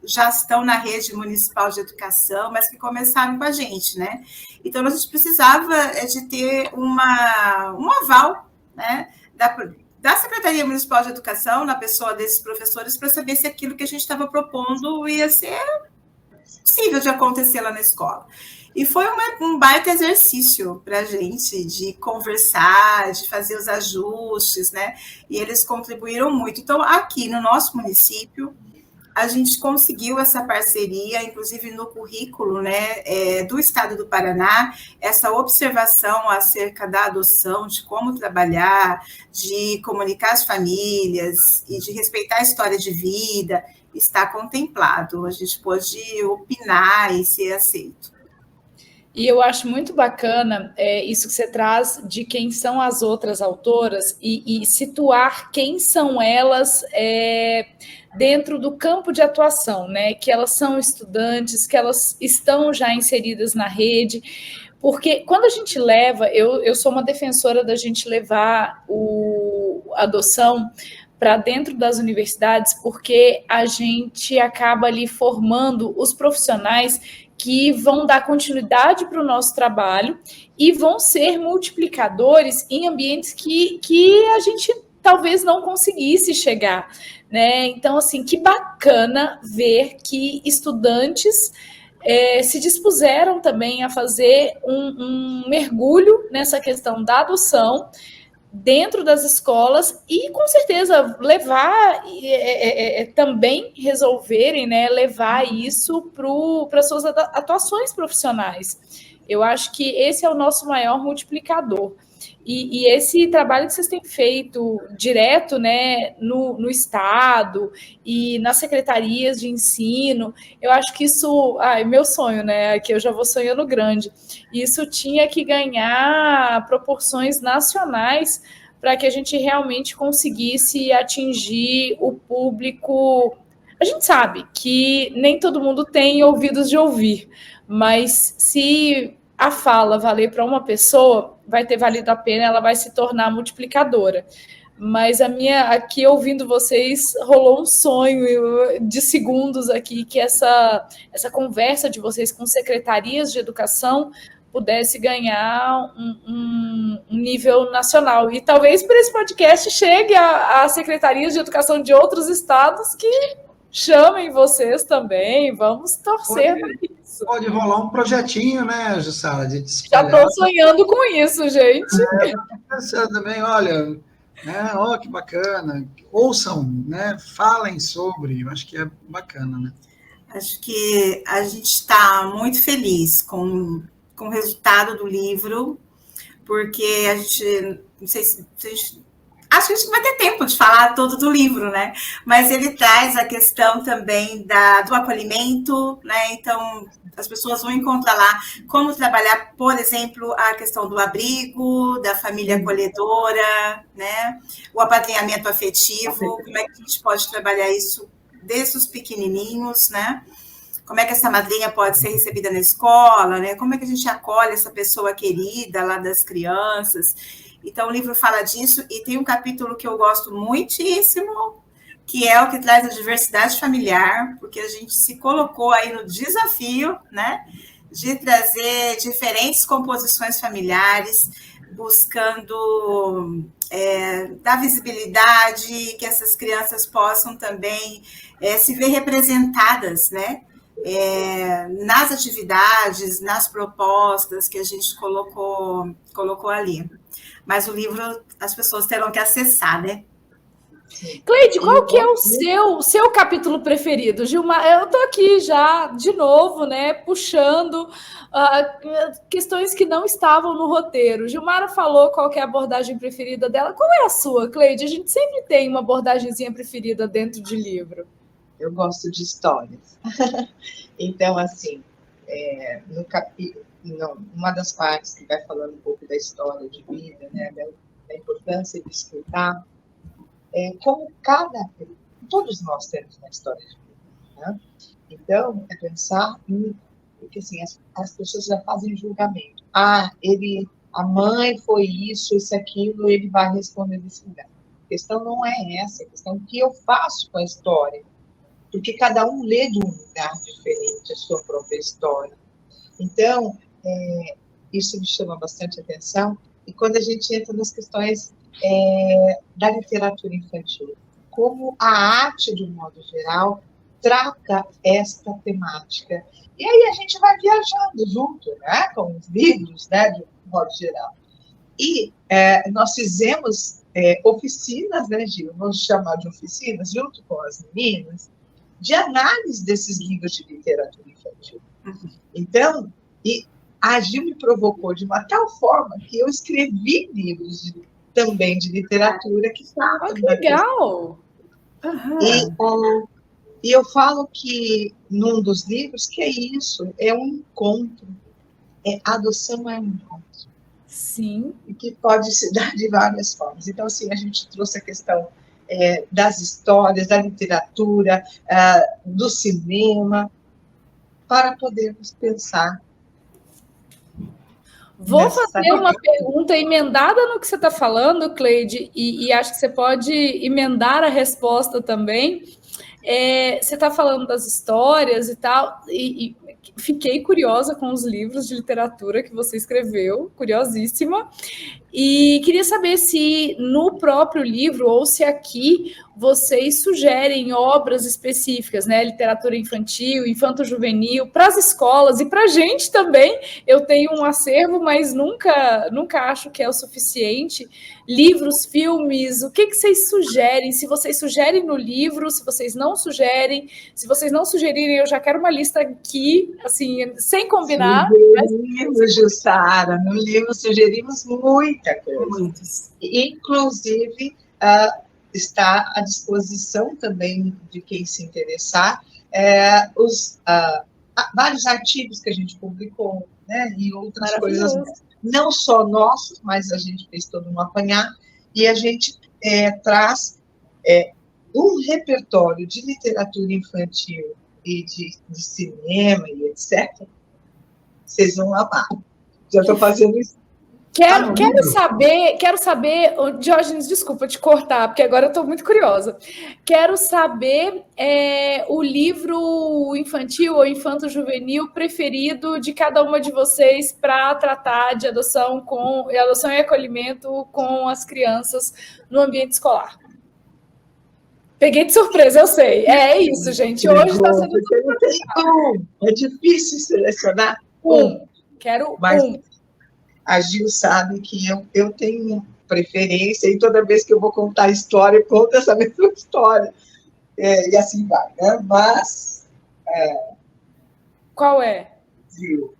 já estão na rede municipal de educação, mas que começaram com a gente, né? Então, a gente precisava de ter um aval, né, da Secretaria Municipal de Educação, na pessoa desses professores, para saber se aquilo que a gente estava propondo ia ser possível de acontecer lá na escola. E foi um baita exercício para a gente de conversar, de fazer os ajustes, né? E eles contribuíram muito. Então, aqui no nosso município, a gente conseguiu essa parceria, inclusive no currículo, né, do Estado do Paraná, essa observação acerca da adoção, de como trabalhar, de comunicar as famílias e de respeitar a história de vida, está contemplado. A gente pôde opinar e ser aceito. E eu acho muito bacana isso que você traz de quem são as outras autoras e situar quem são elas dentro do campo de atuação, né? Que elas são estudantes, que elas estão já inseridas na rede, porque quando a gente leva, eu sou uma defensora da gente levar a adoção para dentro das universidades, porque a gente acaba ali formando os profissionais que vão dar continuidade para o nosso trabalho e vão ser multiplicadores em ambientes que a gente talvez não conseguisse chegar, né? Então, assim, que bacana ver que estudantes se dispuseram também a fazer um mergulho nessa questão da adoção dentro das escolas e, com certeza, levar, também resolverem, né, levar isso para as suas atuações profissionais. Eu acho que esse é o nosso maior multiplicador. E esse trabalho que vocês têm feito direto, né, no Estado e nas secretarias de ensino, eu acho que isso... é meu sonho, né? Aqui eu já vou sonhando grande. Isso tinha que ganhar proporções nacionais para que a gente realmente conseguisse atingir o público. A gente sabe que nem todo mundo tem ouvidos de ouvir, mas se a fala valer para uma pessoa, vai ter valido a pena, ela vai se tornar multiplicadora. Mas aqui ouvindo vocês, rolou um sonho de segundos aqui, que essa conversa de vocês com secretarias de educação pudesse ganhar um nível nacional. E talvez por esse podcast chegue a secretarias de educação de outros estados que chamem vocês também. Vamos torcer para isso. Pode rolar um projetinho, né, Jussara? Já estou sonhando com isso, gente. Pensando também, olha, né, que bacana. Ouçam, né? Falem sobre. Eu acho que é bacana, né? Acho que a gente está muito feliz com o resultado do livro, porque a gente, não sei se a gente, acho que a gente vai ter tempo de falar todo do livro, né? Mas ele traz a questão também do acolhimento, né? Então, as pessoas vão encontrar lá como trabalhar, por exemplo, a questão do abrigo, da família acolhedora, né? O apadrinhamento afetivo, como é que a gente pode trabalhar isso desde os pequenininhos, né? Como é que essa madrinha pode ser recebida na escola, né? Como é que a gente acolhe essa pessoa querida lá das crianças? Então, o livro fala disso e tem um capítulo que eu gosto muitíssimo, que é o que traz a diversidade familiar, porque a gente se colocou aí no desafio, né? De trazer diferentes composições familiares, buscando dar visibilidade, que essas crianças possam também se ver representadas, né? Nas atividades, nas propostas que a gente colocou ali. Mas o livro as pessoas terão que acessar, né? Cleide, qual que é o seu capítulo preferido? Gilmar, eu estou aqui já, de novo, né, puxando questões que não estavam no roteiro. Gilmara falou qual que é a abordagem preferida dela. Qual é a sua, Cleide? A gente sempre tem uma abordagemzinha preferida dentro de livro. Eu gosto de histórias. Então, assim, no capítulo, uma das partes que vai falando um pouco da história de vida, né, da importância de escutar, como todos nós temos uma história de vida, né? Então, é pensar porque assim, as pessoas já fazem julgamento. A mãe foi isso, aquilo, ele vai responder desse lugar. A questão não é essa, a questão é o que eu faço com a história. Porque cada um lê de um lugar diferente a sua própria história. Então, isso me chama bastante atenção. E quando a gente entra nas questões da literatura infantil, como a arte, de um modo geral, trata esta temática. E aí a gente vai viajando junto, né, com os livros, né, de um modo geral. E nós fizemos oficinas, né, Gil? Vamos chamar de oficinas, junto com as meninas, de análise desses livros de literatura infantil. Então, a Gil me provocou de uma tal forma que eu escrevi livros também de literatura que falam. Que legal! Uhum. E eu falo que, num dos livros, que é isso, é um encontro. A adoção é um encontro. Sim. E que pode se dar de várias formas. Então, assim, a gente trouxe a questão das histórias, da literatura, do cinema, para podermos pensar. Vou fazer uma pergunta emendada no que você está falando, Cleide, e acho que você pode emendar a resposta também. Você está falando das histórias e tal, e fiquei curiosa com os livros de literatura que você escreveu, curiosíssima, e queria saber se no próprio livro ou se aqui vocês sugerem obras específicas, né? Literatura infantil, infanto-juvenil, para as escolas e para a gente também. Eu tenho um acervo, mas nunca acho que é o suficiente. Livros, filmes, o que vocês sugerem? Se vocês sugerem no livro, se vocês não sugerem, se vocês não sugerirem, eu já quero uma lista aqui, assim, sem combinar. Sugerimos, Jussara, no livro sugerimos muita coisa. Muitos. Inclusive, está à disposição também de quem se interessar vários artigos que a gente publicou, né, e outras coisas, não só nossos, mas a gente fez todo um apanhar, e a gente traz um repertório de literatura infantil e de cinema e etc. Vocês vão amar. Já estou fazendo isso. Quero saber, Diógenes, desculpa te cortar, porque agora eu estou muito curiosa. Quero saber o livro infantil ou infanto-juvenil preferido de cada uma de vocês para tratar de adoção e acolhimento com as crianças no ambiente escolar. Peguei de surpresa, eu sei. É isso, gente. Hoje está sendo tudo. É difícil selecionar Quero mas a Gil sabe que eu tenho preferência e toda vez que eu vou contar a história, eu conto essa mesma história. E assim vai, né? Mas... Qual é? Gil.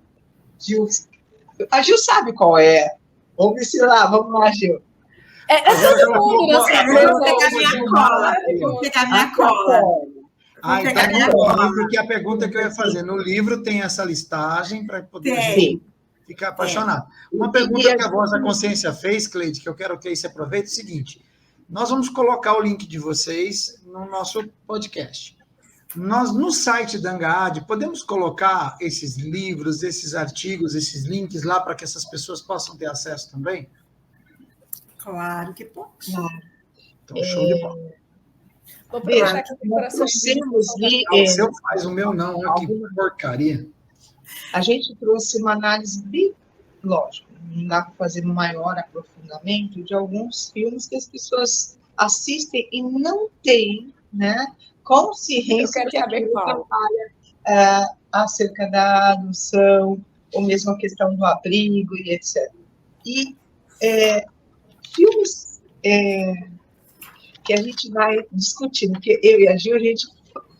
A Gil sabe qual é. Vamos lá, Gil. Todo mundo nessa mesa. Vou pegar minha cola. Vou pegar minha cola. Então, porque a pergunta que eu ia fazer, no livro tem essa listagem para poder ficar apaixonado. Uma pergunta que a Voz da Consciência fez, Cleide, que eu quero que você aproveite, é o seguinte: nós vamos colocar o link de vocês no nosso podcast. Nós, no site da Angaad, podemos colocar esses livros, esses artigos, esses links lá para que essas pessoas possam ter acesso também? Claro que pode. Então, show de bola. Vou aproveitar que tem coração. O seu faz, o meu não. Que porcaria. A gente trouxe uma análise lógico, não dá para fazer um maior aprofundamento de alguns filmes que as pessoas assistem e não têm, né, consciência que aquilo trabalha acerca da adoção, ou mesmo a questão do abrigo e etc. E filmes que a gente vai discutindo, porque eu e a Gil, a gente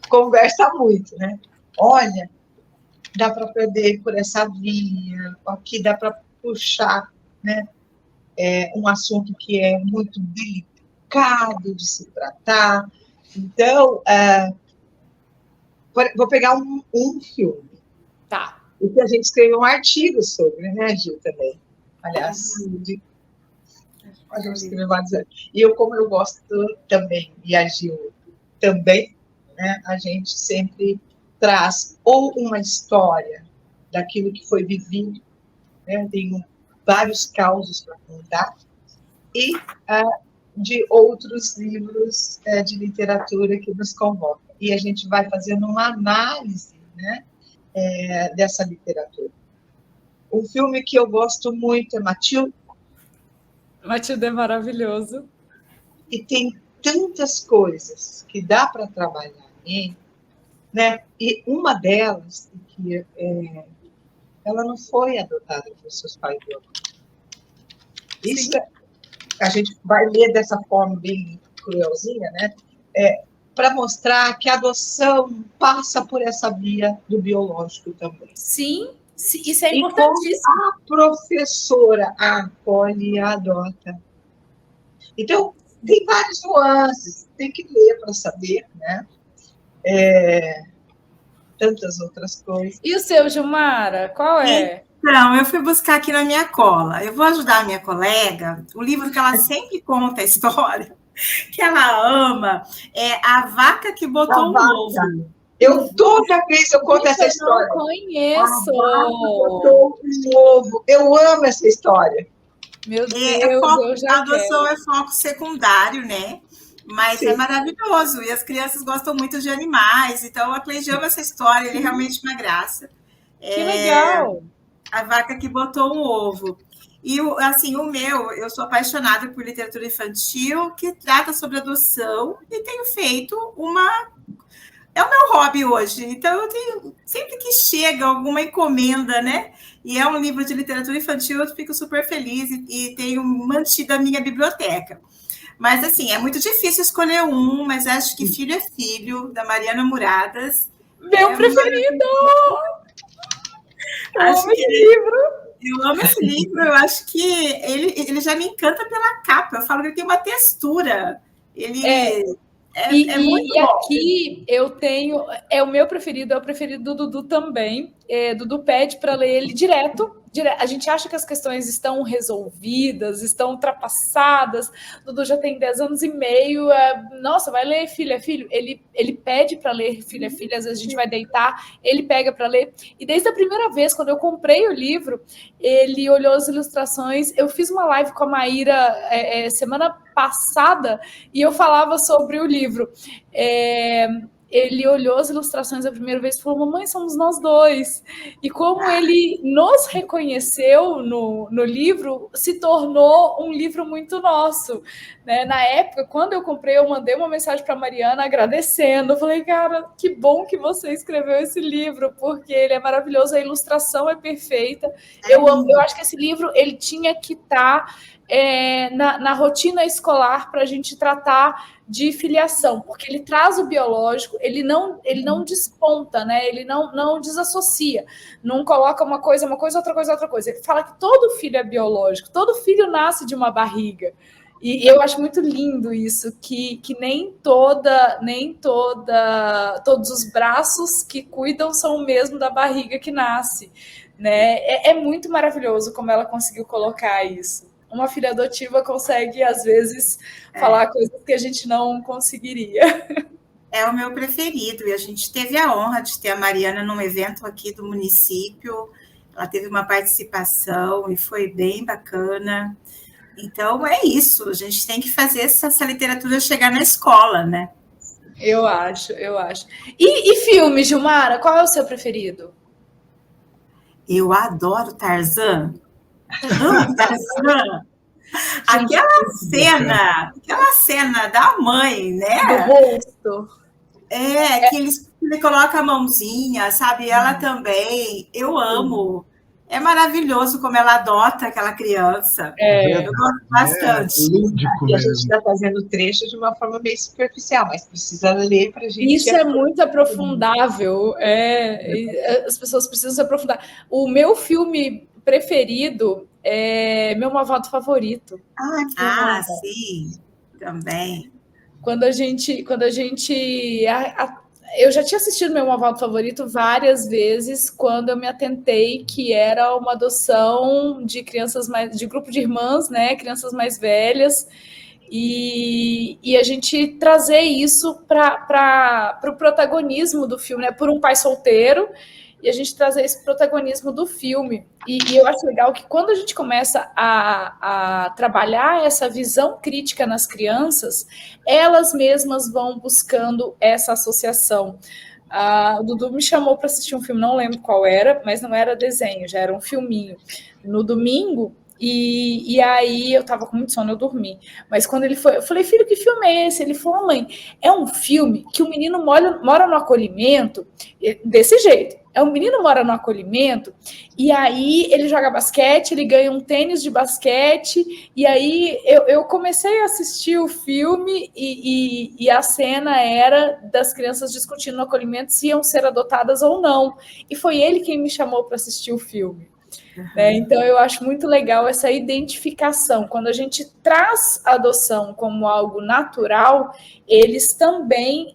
conversa muito, né? Olha, dá para perder por essa via, aqui dá para puxar, né? Um assunto que é muito delicado de se tratar. Então, vou pegar um filme. Tá. E que a gente escreveu um artigo sobre, né, Gil, também. Aliás, a gente escreveu vários anos. E como eu gosto também, e a Gil também, né, a gente sempre traz ou uma história daquilo que foi vivido, né, tem vários causos para contar, e de outros livros de literatura que nos convocam. E a gente vai fazendo uma análise, né, dessa literatura. Um filme que eu gosto muito é Matilda. Matilda é maravilhoso. E tem tantas coisas que dá para trabalhar nele, né? E uma delas é que ela não foi adotada por seus pais biológicos. Isso a gente vai ler dessa forma bem cruelzinha, né? Para mostrar que a adoção passa por essa via do biológico também. Sim, isso é importantíssimo. A professora acolhe e adota. Então, tem várias nuances, tem que ler para saber, né? Tantas outras coisas. E o seu, Gilmara, qual é? Então, eu fui buscar aqui na minha cola. Eu vou ajudar a minha colega. O livro que ela sempre conta a história, que ela ama, é A Vaca que Botou um Ovo. Toda vez eu conto essa história. Eu não conheço. A vaca botou um ovo. Eu amo essa história. Meu Deus, a adoção é foco secundário, né? Mas Sim. É maravilhoso. E as crianças gostam muito de animais. Então, a Cleide ama essa história. Ele é realmente uma graça. Que legal. A Vaca que Botou um Ovo. E, assim, eu sou apaixonada por literatura infantil que trata sobre adoção e tenho feito é o meu hobby hoje. Então, eu tenho, sempre que chega alguma encomenda, né? E é um livro de literatura infantil, eu fico super feliz e tenho mantido a minha biblioteca. Mas, assim, é muito difícil escolher mas acho que Filho é Filho, da Mariana Muradas. Meu preferido! Eu amo esse livro, eu acho que ele já me encanta pela capa. Eu falo que ele tem uma textura. Muito bom. Aqui eu tenho... o meu preferido, é o preferido do Dudu também. Dudu pede para ler ele direto a gente acha que as questões estão resolvidas, estão ultrapassadas. Dudu já tem 10 anos e meio. Nossa, vai ler Filha, Filho. Ele pede para ler Filha, Filha. Às vezes a gente vai deitar, ele pega para ler. E desde a primeira vez, quando eu comprei o livro, ele olhou as ilustrações. Eu fiz uma live com a Maíra semana passada e eu falava sobre o livro. Ele olhou as ilustrações a primeira vez e falou: mamãe, somos nós dois. E como ele nos reconheceu no livro, se tornou um livro muito nosso. Né? Na época, quando eu comprei, eu mandei uma mensagem para a Mariana agradecendo. Eu falei: cara, que bom que você escreveu esse livro, porque ele é maravilhoso, a ilustração é perfeita. Eu acho que esse livro ele tinha que estar na rotina escolar para a gente tratar de filiação, porque ele traz o biológico, ele não desponta, né? Ele não desassocia, não coloca uma coisa, outra coisa. Ele fala que todo filho é biológico, todo filho nasce de uma barriga. E eu acho muito lindo isso, que nem todos os braços que cuidam são o mesmo da barriga que nasce, né? É muito maravilhoso como ela conseguiu colocar isso. Uma filha adotiva consegue, às vezes, falar coisas que a gente não conseguiria. É o meu preferido, e a gente teve a honra de ter a Mariana num evento aqui do município, ela teve uma participação e foi bem bacana. Então, é isso, a gente tem que fazer essa literatura chegar na escola, né? Eu acho. E filme, Gilmara, qual é o seu preferido? Eu adoro Tarzan. Aquela cena da mãe, né? Do rosto. Que ele coloca a mãozinha, sabe? Ela também. Eu amo. É maravilhoso como ela adota aquela criança. Eu gosto bastante. Lúdico, e a gente está fazendo trecho de uma forma meio superficial, mas precisa ler para a gente. Isso é muito aprofundável. As pessoas precisam se aprofundar. O meu filme preferido é Meu Malvado Favorito. Sim, também. Quando a gente eu já tinha assistido Meu Malvado Favorito várias vezes quando eu me atentei que era uma adoção de crianças de grupo de irmãs, né, crianças mais velhas, e a gente trazer isso para o protagonismo do filme, né, por um pai solteiro, e a gente trazer esse protagonismo do filme. E eu acho legal que quando a gente começa a trabalhar essa visão crítica nas crianças, elas mesmas vão buscando essa associação. O Dudu me chamou para assistir um filme, não lembro qual era, mas não era desenho, já era um filminho. No domingo, e aí eu tava com muito sono, eu dormi. Mas quando ele foi, eu falei: filho, que filme é esse? Ele falou: mãe, é um filme que o menino mora no acolhimento desse jeito. O menino mora no acolhimento e aí ele joga basquete, ele ganha um tênis de basquete, e aí eu comecei a assistir o filme e a cena era das crianças discutindo no acolhimento se iam ser adotadas ou não. E foi ele quem me chamou para assistir o filme. Então, eu acho muito legal essa identificação. Quando a gente traz a adoção como algo natural, eles também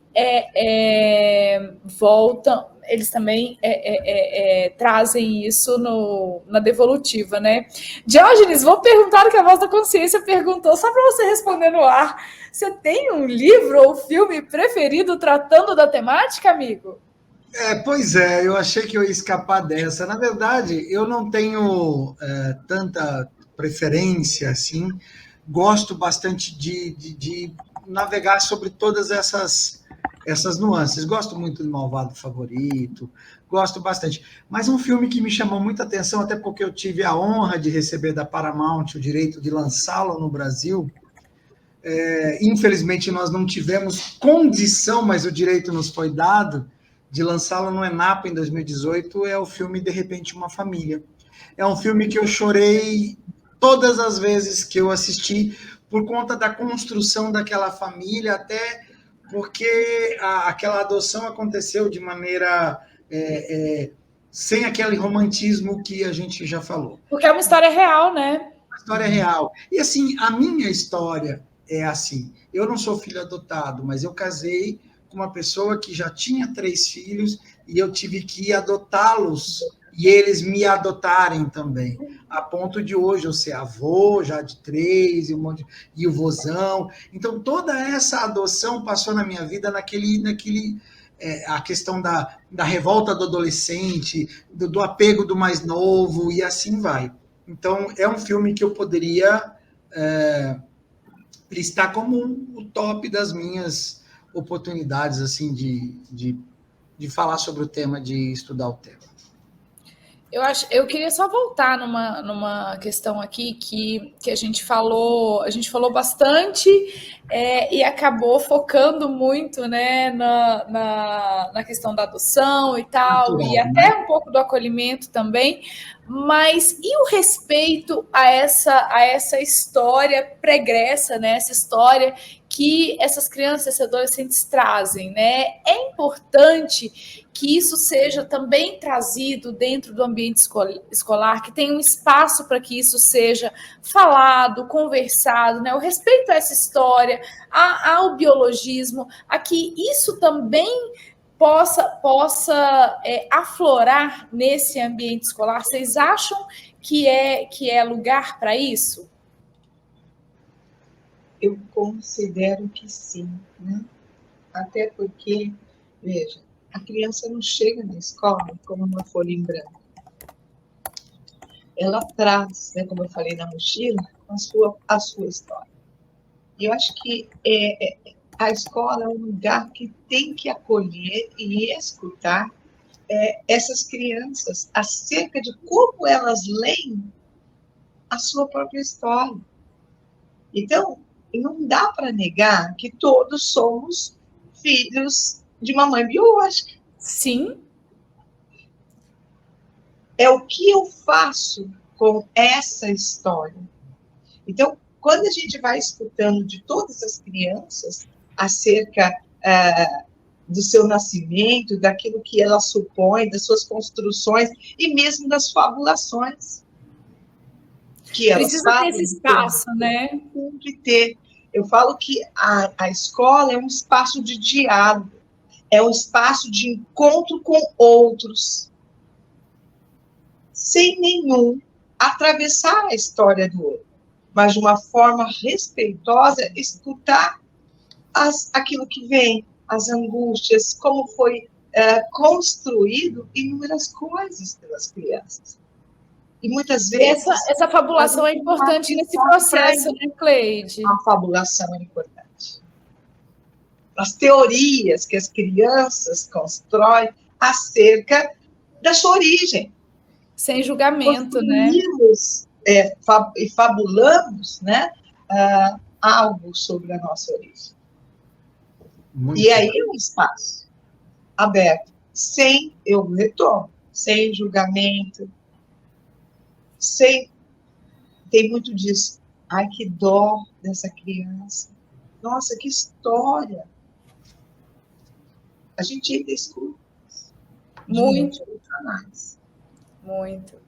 voltam, eles também trazem isso na devolutiva, né? Diógenes, vou perguntar o que a Voz da Consciência perguntou, só para você responder no ar. Você tem um livro ou filme preferido tratando da temática, amigo? Pois é, eu achei que eu ia escapar dessa. Na verdade, eu não tenho tanta preferência assim. Gosto bastante de navegar sobre todas essas nuances. Gosto muito do Malvado Favorito, gosto bastante. Mas um filme que me chamou muita atenção, até porque eu tive a honra de receber da Paramount o direito de lançá-lo no Brasil. Infelizmente, nós não tivemos condição, mas o direito nos foi dado, de lançá-lo no ENAPA em 2018, é o filme De Repente Uma Família. É um filme que eu chorei todas as vezes que eu assisti, por conta da construção daquela família, até porque aquela adoção aconteceu de maneira sem aquele romantismo que a gente já falou. Porque é uma história real, né? Uma história real. E assim, a minha história é assim, eu não sou filho adotado, mas eu casei com uma pessoa que já tinha 3 filhos e eu tive que adotá-los e eles me adotarem também, a ponto de hoje eu ser avô, já de 3, e o vozão. Então, toda essa adoção passou na minha vida a questão da revolta do adolescente, do apego do mais novo, e assim vai. Então, é um filme que eu poderia listar como o top das minhas oportunidades, assim, de falar sobre o tema, de estudar o tema. Eu queria só voltar numa questão aqui que a gente falou bastante e acabou focando muito, né, na questão da adoção e tal, natural, e até um pouco do acolhimento também, mas e o respeito a essa história pregressa, né, essa história que essas crianças, esses adolescentes trazem, né? É importante que isso seja também trazido dentro do ambiente escolar, que tenha um espaço para que isso seja falado, conversado, né? O respeito a essa história, ao biologismo, a que isso também possa aflorar nesse ambiente escolar. Vocês acham que é lugar para isso? Eu considero que sim, né? Até porque, veja, a criança não chega na escola como uma folha em branco. Ela traz, né, como eu falei na mochila, a sua história. E eu acho que a escola é um lugar que tem que acolher e escutar essas crianças acerca de como elas leem a sua própria história. Então, não dá para negar que todos somos filhos de uma mãe biológica. Sim. É o que eu faço com essa história. Então, quando a gente vai escutando de todas as crianças acerca do seu nascimento, daquilo que ela supõe, das suas construções e mesmo das fabulações que elas precisa ter esse espaço, né? Tem que ter. Eu falo que a escola é um espaço de diálogo, é um espaço de encontro com outros, sem nenhum atravessar a história do outro, mas de uma forma respeitosa, escutar aquilo que vem, as angústias, como foi construído inúmeras coisas pelas crianças. E muitas vezes... Essa fabulação é importante nesse processo, né, Cleide? A fabulação é importante. As teorias que as crianças constroem acerca da sua origem. Sem julgamento, né? E fabulamos, né, algo sobre a nossa origem. E aí é um espaço aberto, sem julgamento, tem muito disso. Ai, que dó dessa criança. Nossa, que história. A gente ainda escuta. Muito. Muito.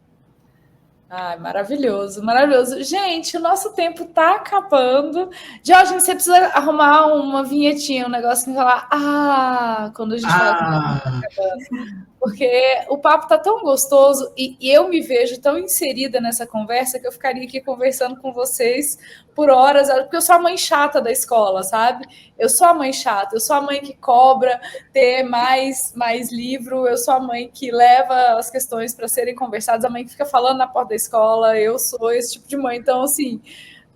Ai, maravilhoso, maravilhoso. Gente, o nosso tempo tá acabando. Jorge, você precisa arrumar uma vinhetinha, um negócio que falar quando a gente fala que o tempo tá acabando. Porque o papo tá tão gostoso e eu me vejo tão inserida nessa conversa que eu ficaria aqui conversando com vocês por horas, porque eu sou a mãe chata da escola, sabe? Eu sou a mãe chata, eu sou a mãe que cobra ter mais livro, eu sou a mãe que leva as questões para serem conversadas, a mãe que fica falando na porta da escola, eu sou esse tipo de mãe. Então, assim,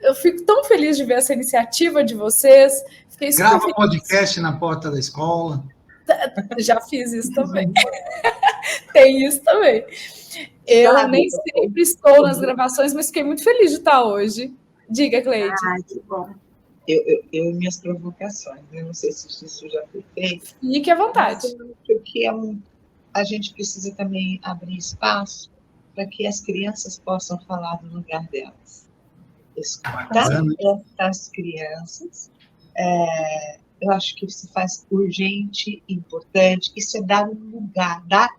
eu fico tão feliz de ver essa iniciativa de vocês. Grava podcast na porta da escola. Já fiz isso também. Tem isso também. Eu nem sempre estou nas gravações, mas fiquei muito feliz de estar hoje. Diga, Cleide. Que bom. Eu e minhas provocações, eu não sei se isso já foi feito. Fique à vontade. Porque a gente precisa também abrir espaço para que as crianças possam falar do lugar delas. Escutar essas crianças, eu acho que se faz urgente, importante, isso é dar um lugar, dar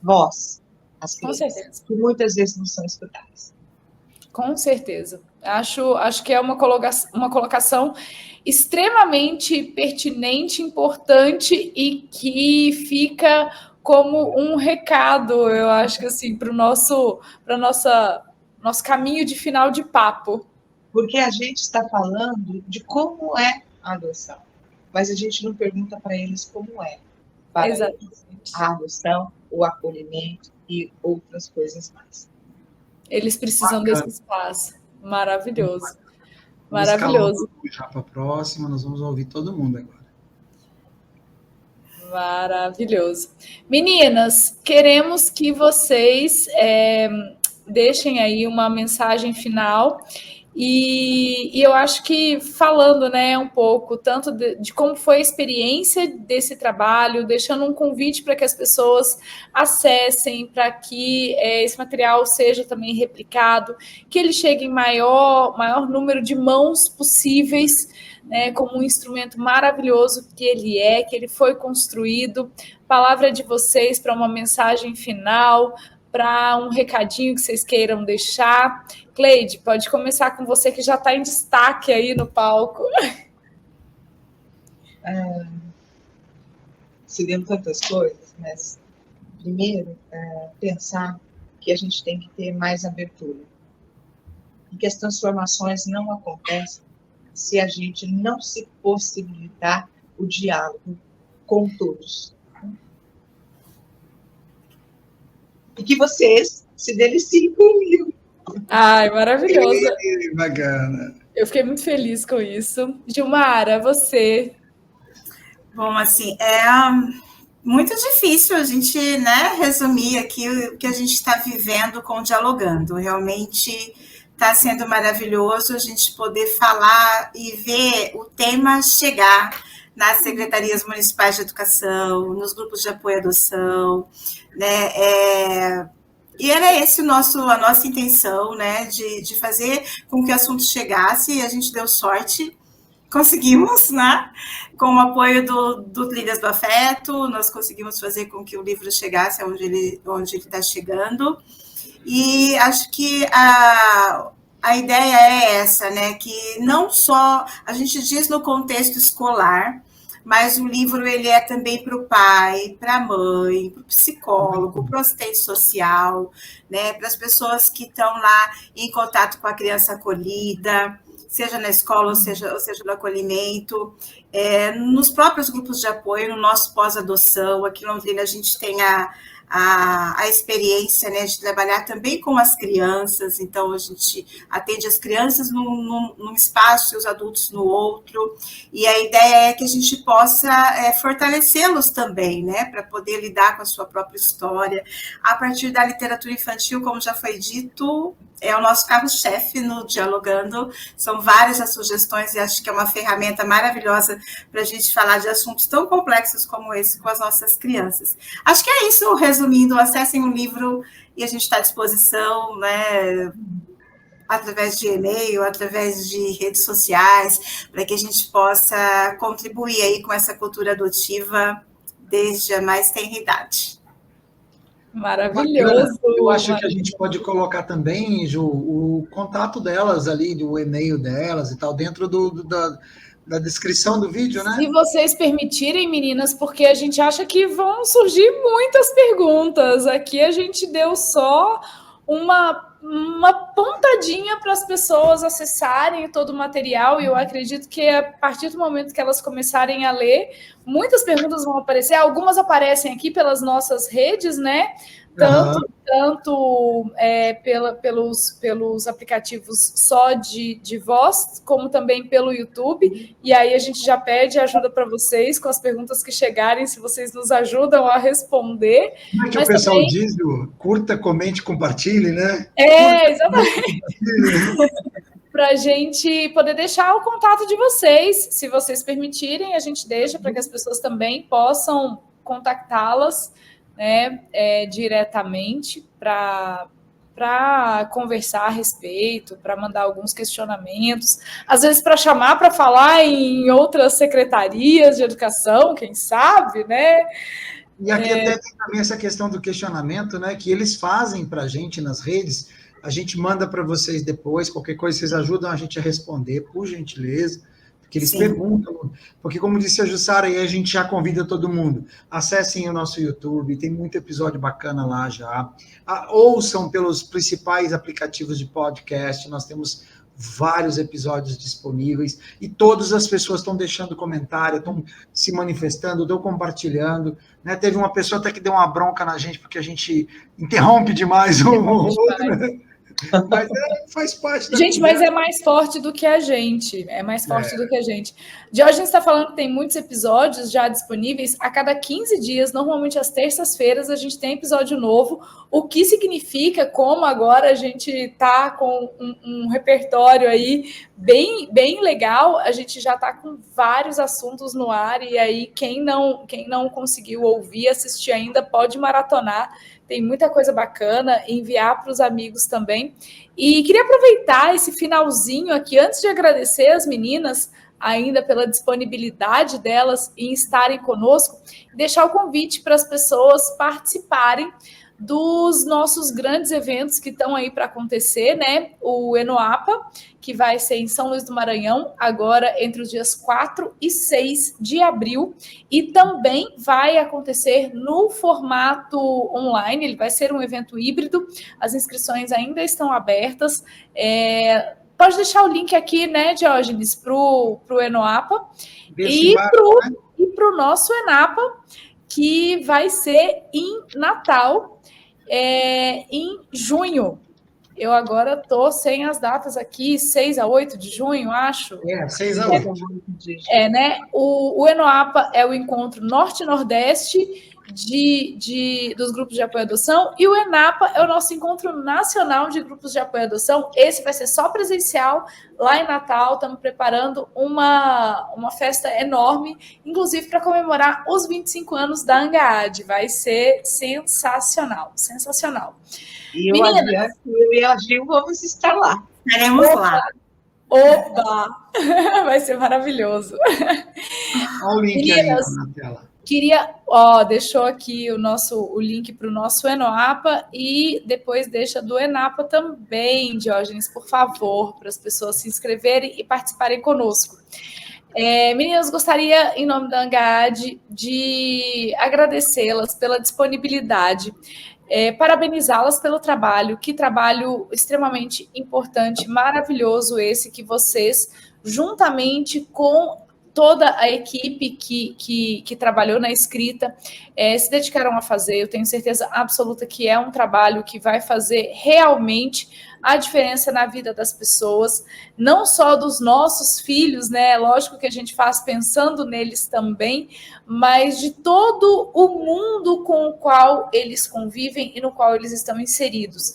voz às crianças, que muitas vezes não são escutadas. Com certeza. Acho que é uma colocação extremamente pertinente, importante e que fica como um recado, eu acho que assim, para o nosso caminho de final de papo. Porque a gente está falando de como é a adoção, mas a gente não pergunta para eles como é para eles a adoção, o acolhimento e outras coisas mais. Eles precisam desse espaço. Maravilhoso. Maravilhoso. Já para a próxima, nós vamos ouvir todo mundo agora. Maravilhoso. Meninas, queremos que vocês deixem aí uma mensagem final. E eu acho que falando, né, um pouco tanto de como foi a experiência desse trabalho, deixando um convite para que as pessoas acessem, para que esse material seja também replicado, que ele chegue em maior número de mãos possíveis, né, como um instrumento maravilhoso que ele foi construído. Palavra de vocês para uma mensagem final, para um recadinho que vocês queiram deixar. Cleide, pode começar com você, que já está em destaque aí no palco. Seriam tantas coisas, mas primeiro, pensar que a gente tem que ter mais abertura. E que as transformações não acontecem se a gente não se possibilitar o diálogo com todos. E que vocês se deliciem comigo. Ai, maravilhoso. Bacana. Eu fiquei muito feliz com isso. Gilmara, você. Bom, assim, é muito difícil a gente, né, resumir aqui o que a gente está vivendo com o Dialogando. Realmente está sendo maravilhoso a gente poder falar e ver o tema chegar nas secretarias municipais de educação, nos grupos de apoio à adoção, né? E era esse a nossa intenção, né, de fazer com que o assunto chegasse, e a gente deu sorte, conseguimos, né, com o apoio do Trilhas do Afeto, nós conseguimos fazer com que o livro chegasse onde ele está chegando, e acho que a ideia é essa, né, que não só a gente diz no contexto escolar, mas o livro ele é também para o pai, para a mãe, para o psicólogo, para o assistente social, né, para as pessoas que estão lá em contato com a criança acolhida, seja na escola ou seja no acolhimento, nos próprios grupos de apoio, no nosso pós-adoção. Aqui em Londrina a gente tem a experiência, né, de trabalhar também com as crianças, então a gente atende as crianças num espaço e os adultos no outro, e a ideia é que a gente possa fortalecê-los também, né, para poder lidar com a sua própria história, a partir da literatura infantil, como já foi dito, é o nosso carro-chefe no Dialogando, são várias as sugestões e acho que é uma ferramenta maravilhosa para a gente falar de assuntos tão complexos como esse com as nossas crianças. Acho que é isso, resumindo, acessem o livro e a gente está à disposição, né, através de e-mail, através de redes sociais, para que a gente possa contribuir aí com essa cultura adotiva desde a mais tenra idade. Maravilhoso. Eu acho que a gente pode colocar também, Ju, o contato delas ali, o e-mail delas e tal, dentro da descrição do vídeo, né? Se vocês permitirem, meninas, porque a gente acha que vão surgir muitas perguntas. Aqui a gente deu só uma pontadinha para as pessoas acessarem todo o material, e eu acredito que a partir do momento que elas começarem a ler, muitas perguntas vão aparecer, algumas aparecem aqui pelas nossas redes, né? Tanto pelos aplicativos só de voz, como também pelo YouTube, e aí a gente já pede ajuda para vocês com as perguntas que chegarem, se vocês nos ajudam a responder. Como é que o pessoal também diz, curta, comente, compartilhe, né? Exatamente. Para a gente poder deixar o contato de vocês, se vocês permitirem, a gente deixa para que as pessoas também possam contactá-las, né, diretamente para conversar a respeito, para mandar alguns questionamentos, às vezes para chamar para falar em outras secretarias de educação, quem sabe, né? E aqui até tem também essa questão do questionamento, né, que eles fazem para a gente nas redes, a gente manda para vocês depois, qualquer coisa vocês ajudam a gente a responder, por gentileza. porque eles Sim. perguntam, porque como disse a Jussara, aí a gente já convida todo mundo, acessem o nosso YouTube, tem muito episódio bacana lá já, ouçam pelos principais aplicativos de podcast, nós temos vários episódios disponíveis, e todas as pessoas estão deixando comentário, estão se manifestando, estão compartilhando, né? Teve uma pessoa até que deu uma bronca na gente, porque a gente interrompe demais o outro, né? Mas faz parte da Gente, mas conversa. é mais forte do que a gente. É mais forte do que a gente. Diógenes está falando que tem muitos episódios já disponíveis. A cada 15 dias, normalmente às terças-feiras, a gente tem episódio novo. O que significa, como agora a gente está com um repertório aí bem, bem legal, a gente já está com vários assuntos no ar. E aí, quem não conseguiu ouvir, assistir ainda, pode maratonar. Tem muita coisa bacana, enviar para os amigos também. E queria aproveitar esse finalzinho aqui, antes de agradecer as meninas, ainda pela disponibilidade delas em estarem conosco, deixar o convite para as pessoas participarem dos nossos grandes eventos que estão aí para acontecer, né? O Enoapa, que vai ser em São Luís do Maranhão, agora entre os dias 4 e 6 de abril, e também vai acontecer no formato online, ele vai ser um evento híbrido, as inscrições ainda estão abertas, pode deixar o link aqui, né, Diógenes, para o Enoapa, e para o nosso Enapa, que vai ser em Natal, em junho. Eu agora estou sem as datas aqui, 6 a 8 de junho, acho. 6 a 8. Né? O Enoapa é o encontro Norte-Nordeste dos grupos de apoio à adoção, e o Enapa é o nosso encontro nacional de grupos de apoio à adoção. Esse vai ser só presencial, lá em Natal. Estamos preparando uma festa enorme, inclusive para comemorar os 25 anos da ANGAAD. Vai ser sensacional, sensacional. E eu e a Gil vamos estar lá. Estaremos lá. Oba! Vai ser maravilhoso. Olha o link aí na tela. Deixou aqui o link para o nosso Enoapa, e depois deixa do Enapa também, Diógenes, por favor, para as pessoas se inscreverem e participarem conosco. Meninas, gostaria, em nome da ANGAAD, de agradecê-las pela disponibilidade, parabenizá-las pelo trabalho, que trabalho extremamente importante, maravilhoso esse que vocês, juntamente com toda a equipe que trabalhou na escrita, se dedicaram a fazer. Eu tenho certeza absoluta que é um trabalho que vai fazer realmente a diferença na vida das pessoas, não só dos nossos filhos, né? Lógico que a gente faz pensando neles também, mas de todo o mundo com o qual eles convivem e no qual eles estão inseridos.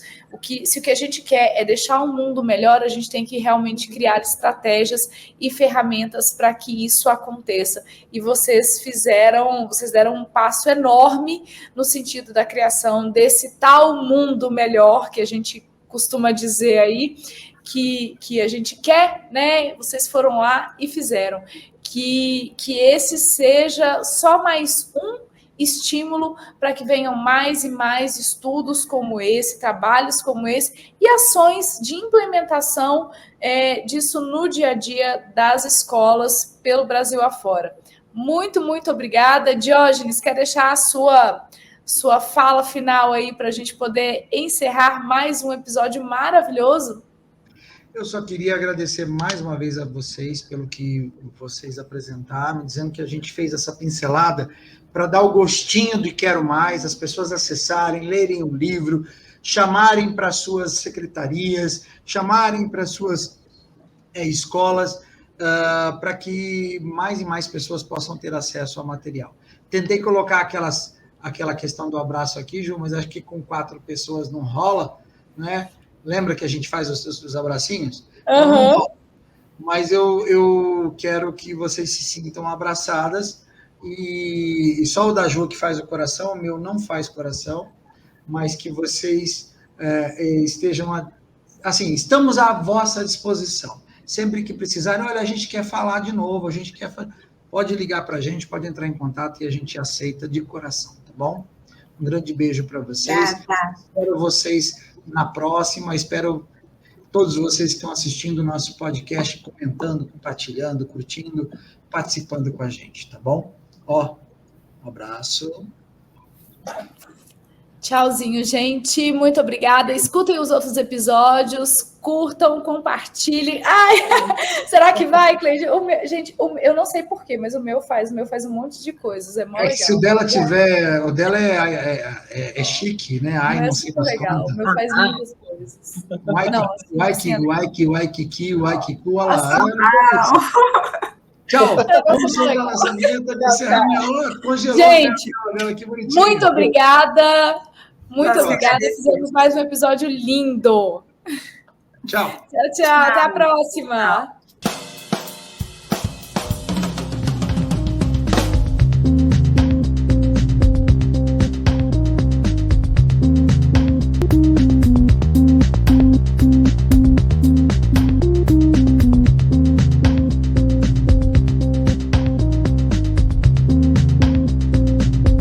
Se o que a gente quer é deixar um mundo melhor, a gente tem que realmente criar estratégias e ferramentas para que isso aconteça. E vocês deram um passo enorme no sentido da criação desse tal mundo melhor que a gente costuma dizer aí, que a gente quer, né? Vocês foram lá e fizeram. Que esse seja só mais um estímulo para que venham mais e mais estudos como esse, trabalhos como esse, e ações de implementação disso no dia a dia das escolas pelo Brasil afora. Muito, muito obrigada. Diógenes, quer deixar a sua fala final aí para a gente poder encerrar mais um episódio maravilhoso? Eu só queria agradecer mais uma vez a vocês pelo que vocês apresentaram, dizendo que a gente fez essa pincelada para dar o gostinho de quero mais, as pessoas acessarem, lerem o livro, chamarem para suas secretarias, chamarem para suas escolas, para que mais e mais pessoas possam ter acesso ao material. Tentei colocar aquela questão do abraço aqui, Ju, mas acho que com 4 pessoas não rola, né? Lembra que a gente faz os abracinhos? Uhum. Mas eu quero que vocês se sintam abraçadas, e só o da Ju que faz o coração, o meu não faz coração, mas que vocês estejam, assim, estamos à vossa disposição. Sempre que precisarem, olha, a gente quer falar de novo, pode ligar para a gente, pode entrar em contato e a gente aceita de coração, tá bom? Um grande beijo para vocês. Espero vocês na próxima, espero todos vocês que estão assistindo o nosso podcast, comentando, compartilhando, curtindo, participando com a gente, tá bom? Ó, um abraço. Tchauzinho, gente. Muito obrigada. Escutem os outros episódios, curtam, compartilhem. Ai, será que vai, Cleide? Gente, eu não sei porquê, mas o meu faz um monte de coisas. É mó legal. Se o dela tiver... O dela é chique, né? Ai, não sei super legal. O meu faz muitas coisas. Waikiku, olha lá. Tchau. Vamos soltar a nossa vinheta de encerramento. Congelou. Gente, que bonitinho. Muito obrigada. Muito obrigada. Fizemos mais um episódio lindo. Tchau. Tchau. Até a próxima.